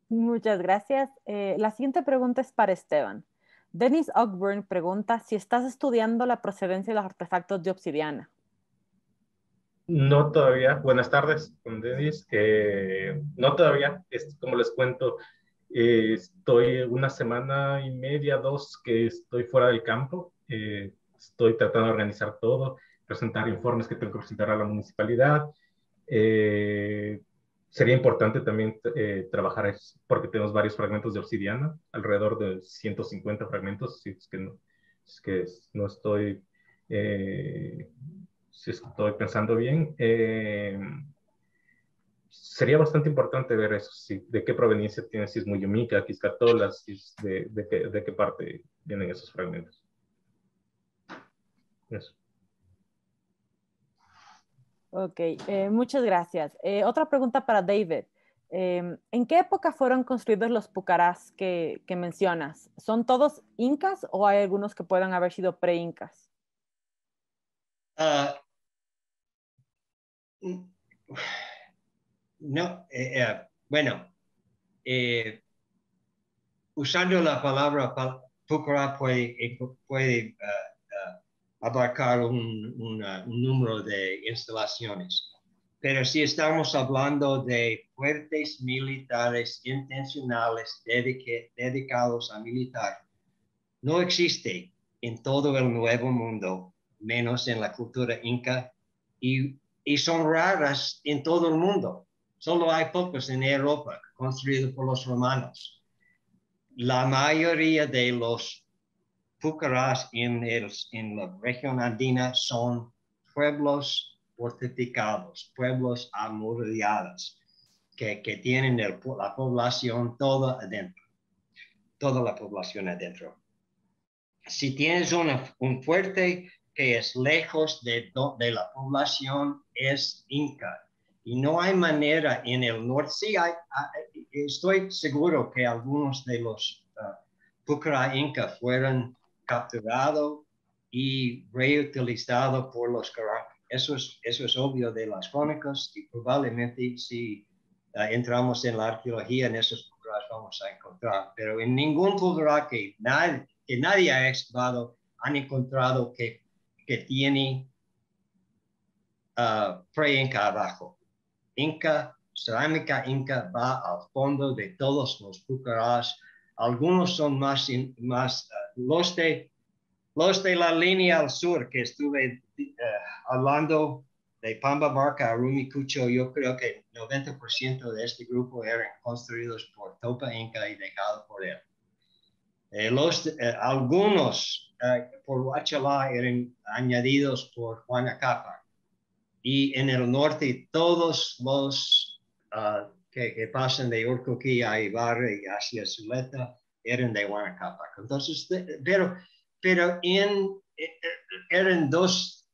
Muchas gracias. La siguiente pregunta es para Esteban. Dennis Ogburn pregunta si estás estudiando la procedencia de los artefactos de obsidiana. No todavía. Buenas tardes, con Denis. No todavía. Como les cuento, estoy 1 semana y media, 2 que estoy fuera del campo. Estoy tratando de organizar todo, presentar informes que tengo que presentar a la municipalidad. Sería importante también trabajar, porque tenemos varios fragmentos de obsidiana, alrededor de 150 fragmentos, si es que no estoy... si estoy pensando bien, sería bastante importante ver eso, de qué proveniencia tiene, si es Muyumica, Quiscatola, de qué parte vienen esos fragmentos. Eso. Ok, muchas gracias. Otra pregunta para David. ¿En qué época fueron construidos los pucarás que mencionas? ¿Son todos incas o hay algunos que puedan haber sido pre-incas? No, bueno, usando la palabra pucará puede abarcar un número de instalaciones. Pero si estamos hablando de fuertes militares intencionales dedicados a militar, no existe en todo el Nuevo Mundo, menos en la cultura inca, y son raras en todo el mundo. Solo hay pocos en Europa construidos por los romanos. La mayoría de los pucarás en la región andina son pueblos fortificados, pueblos amurallados, que tienen la población toda adentro, toda la población adentro. Si tienes un fuerte que es lejos de la población, es inca. Y no hay manera en el norte. Sí, estoy seguro que algunos de los pucará inca fueron capturados y reutilizados por los Caracas. Eso es obvio de las crónicas y probablemente si entramos en la arqueología en esos pucarás vamos a encontrar. Pero en ningún pucará que nadie ha excavado han encontrado que tiene pre-inca abajo. Cerámica inca va al fondo de todos los pucarás. Algunos son más los de la línea al sur que estuve hablando de Pamba Barca a Rumicucho. Yo creo que 90% de este grupo eran construidos por Topa Inca y dejados por él. Algunos por Huachalá eran añadidos por Juana Cápac. Y en el norte todos los que pasan de Urcoquí a Ibarra y hacia Zuleta eran de Juana Cápac. Entonces, pero eran dos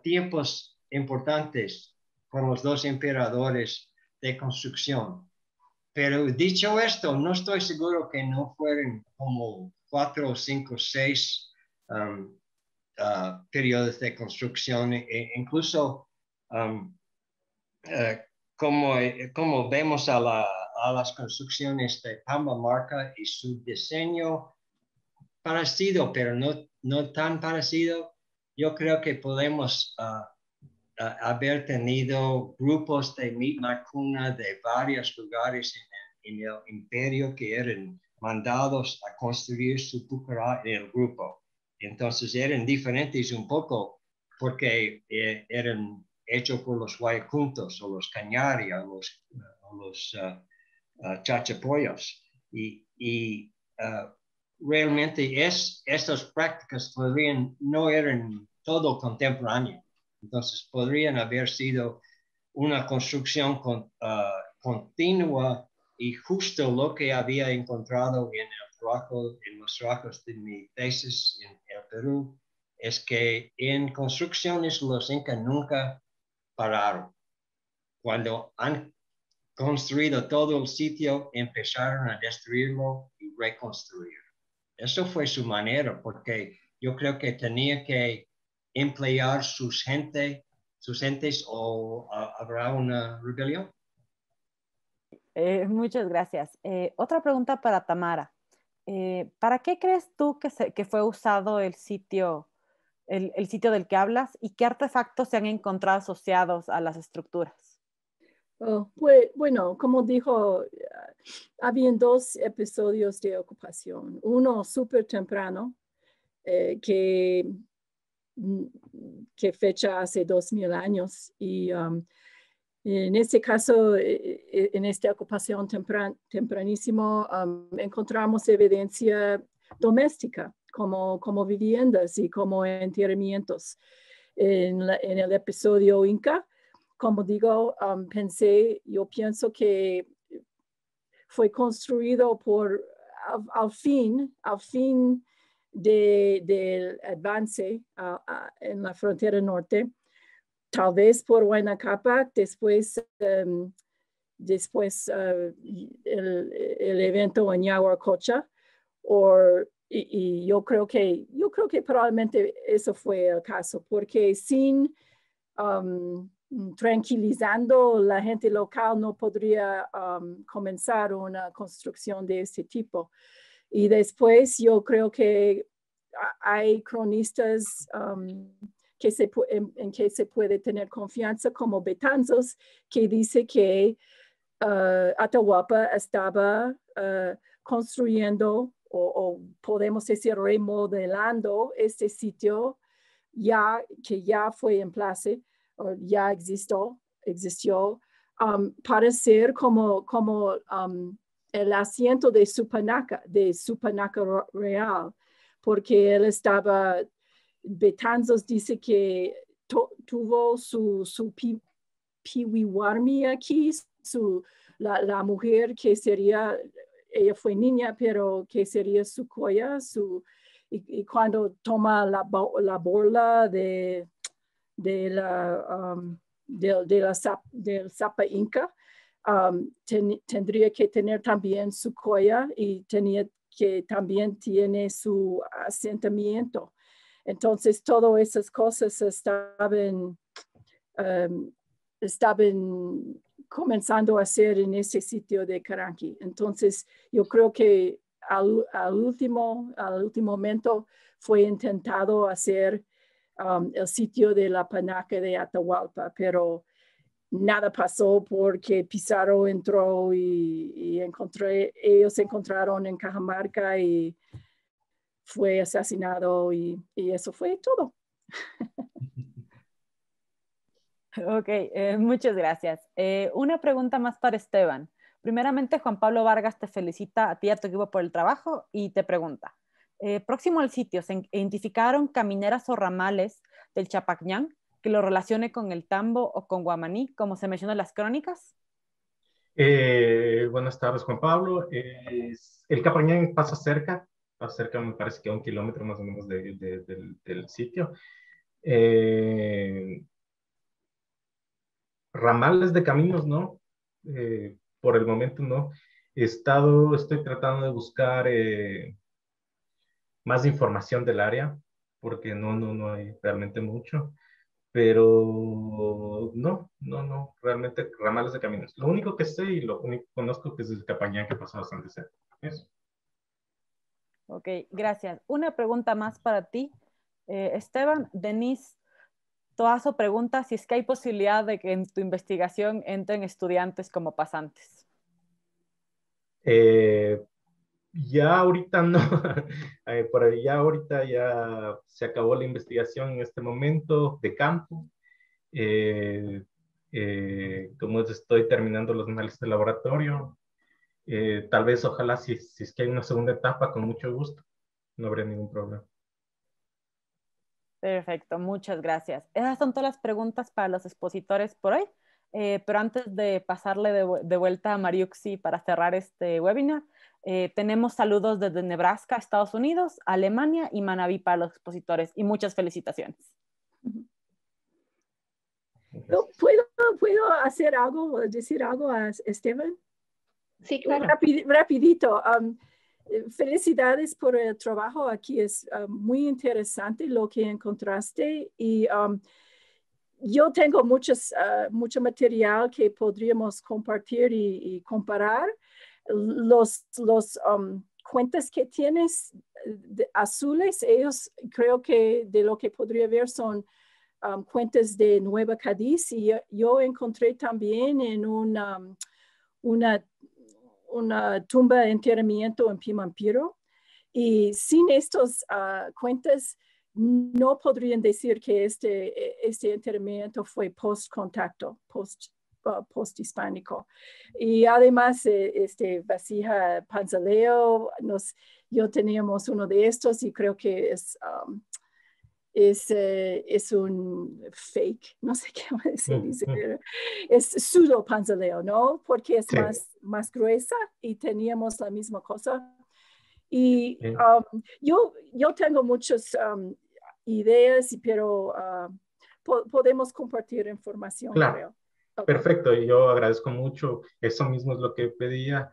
tiempos importantes con los dos emperadores de construcción. Pero dicho esto, no estoy seguro que no fueran como 4, 5, 6 periodos de construcción. Incluso como vemos a las construcciones de Pambamarca y su diseño parecido, pero no tan parecido, yo creo que podemos haber tenido grupos de Mitmacuna de varios lugares en el imperio que eran mandados a construir su pucará en el grupo. Entonces eran diferentes un poco porque eran hechos por los Guayacuntos o los Cañari o los Chachapoyos. Y realmente estas prácticas no eran todo contemporáneo. Entonces podrían haber sido una construcción continua y justo lo que había encontrado en los trabajos de mi tesis en el Perú es que en construcciones los incas nunca pararon. Cuando han construido todo el sitio, empezaron a destruirlo y reconstruir. Eso fue su manera, porque yo creo que tenía que emplear sus gentes o habrá una rebelión. Muchas gracias. Otra pregunta para Tamara. ¿Para qué crees tú que fue usado el sitio del que hablas y qué artefactos se han encontrado asociados a las estructuras? Pues, bueno, como dijo, habían 2 episodios de ocupación. Uno súper temprano, que fecha hace 2000 años. Y en este caso, en esta ocupación tempranísimo, encontramos evidencia doméstica, como viviendas y como enterramientos. En el episodio Inca, como digo, yo pienso que fue construido al fin del avance en la frontera norte, tal vez por Huayna Cápac, después el evento en Yaguarcocha, y yo creo que probablemente eso fue el caso, porque sin tranquilizando la gente local no podría comenzar una construcción de este tipo. Y después yo creo que hay cronistas en que se puede tener confianza, como Betanzos, que dice que Atahualpa estaba construyendo o podemos decir remodelando este sitio que ya fue en place, o ya existió, para ser como el asiento de Supanaca real, porque él estaba, Betanzos dice que tuvo su piwiwarmi aquí, la mujer que sería, ella fue niña, pero que sería su coya, y cuando toma la borla del Zapa Inca, tendría que tener también su coya y también tiene su asentamiento. Entonces, todas esas cosas estaban comenzando a hacer en ese sitio de Caranqui. Entonces, yo creo que al último momento fue intentado hacer el sitio de la Panaca de Atahualpa, pero nada pasó porque Pizarro entró y ellos se encontraron en Cajamarca y fue asesinado y eso fue todo. Ok, muchas gracias. Una pregunta más para Esteban. Primeramente, Juan Pablo Vargas te felicita a ti y a tu equipo por el trabajo y te pregunta, Próximo al sitio, ¿se identificaron camineras o ramales del Chapacñán que lo relacione con el Tambo o con Guamaní, como se menciona en las crónicas? Buenas tardes, Juan Pablo. El Capañán pasa cerca, me parece que a 1 kilómetro más o menos del sitio. Ramales de caminos, ¿no? Por el momento no. Estoy tratando de buscar más información del área, porque no hay realmente mucho. Pero no, realmente ramales de caminos. Lo único que sé y lo único que conozco que es el Capañán, que pasa bastante cerca. Eso. Ok, gracias. Una pregunta más para ti. Esteban, Denise Toazo pregunta si es que hay posibilidad de que en tu investigación entren estudiantes como pasantes. Ya ahorita no, por ahí ya ahorita ya se acabó la investigación en este momento de campo. Como estoy terminando los análisis de laboratorio, tal vez, ojalá, si es que hay una segunda etapa, con mucho gusto, no habría ningún problema. Perfecto, muchas gracias. Esas son todas las preguntas para los expositores por hoy. Pero antes de pasarle de vuelta a Mariuxi para cerrar este webinar, tenemos saludos desde Nebraska, Estados Unidos, Alemania y Manabí para los expositores. Y muchas felicitaciones. ¿Puedo hacer algo, decir algo a Esteban? Sí, claro. Rapidito. Felicidades por el trabajo. Aquí es muy interesante lo que encontraste y yo tengo mucho material que podríamos compartir y comparar. Los cuentas que tienes azules, ellos creo que de lo que podría ver son cuentas de Nueva Cádiz, y yo encontré también en una tumba de enterramiento en Pimampiro, y sin estos cuentas no podrían decir que este enterramiento fue post-contacto, post-hispánico. Y además, vasija Panzaleo, yo teníamos uno de estos y creo que es un fake, no sé qué se dice, pero es pseudo Panzaleo, ¿no? Porque es Sí. más gruesa, y teníamos la misma cosa. Y Sí. yo tengo muchas ideas, pero podemos compartir información, Claro. creo. Okay. Perfecto, y yo agradezco mucho. Eso mismo es lo que pedía,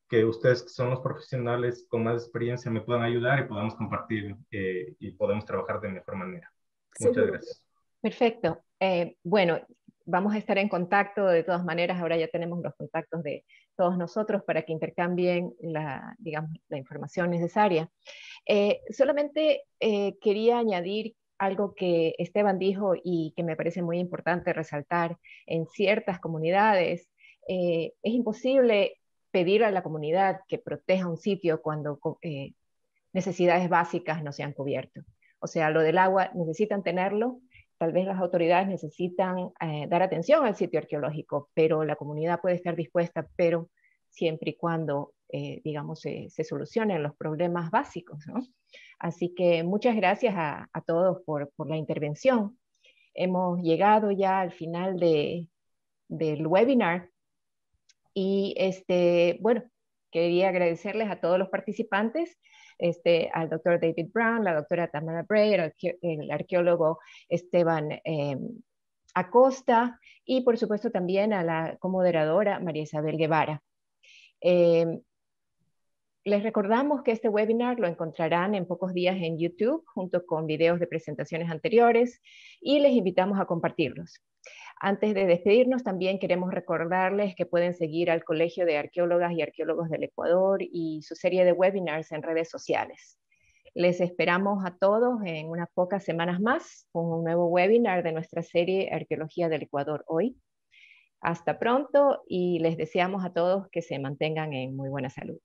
que ustedes, que son los profesionales con más experiencia, me puedan ayudar y podamos compartir y podemos trabajar de mejor manera. Muchas Seguro. gracias. Perfecto. Bueno, vamos a estar en contacto de todas maneras. Ahora ya tenemos los contactos de todos nosotros para que intercambien la información necesaria. Solamente quería añadir algo que Esteban dijo y que me parece muy importante resaltar. En ciertas comunidades es imposible pedir a la comunidad que proteja un sitio cuando necesidades básicas no se han cubierto. O sea, lo del agua necesitan tenerlo. Tal vez las autoridades necesitan dar atención al sitio arqueológico, pero la comunidad puede estar dispuesta, pero siempre y cuando, digamos, se solucionen los problemas básicos, ¿no? Así que muchas gracias a todos por la intervención. Hemos llegado ya al final del webinar y bueno, quería agradecerles a todos los participantes, al doctor David Brown, la doctora Tamara Bray, el arqueólogo Esteban Acosta, y por supuesto también a la comoderadora María Isabel Guevara. Les recordamos que este webinar lo encontrarán en pocos días en YouTube, junto con videos de presentaciones anteriores, y les invitamos a compartirlos. Antes de despedirnos, también queremos recordarles que pueden seguir al Colegio de Arqueólogas y Arqueólogos del Ecuador y su serie de webinars en redes sociales. Les esperamos a todos en unas pocas semanas más con un nuevo webinar de nuestra serie Arqueología del Ecuador hoy. Hasta pronto y les deseamos a todos que se mantengan en muy buena salud.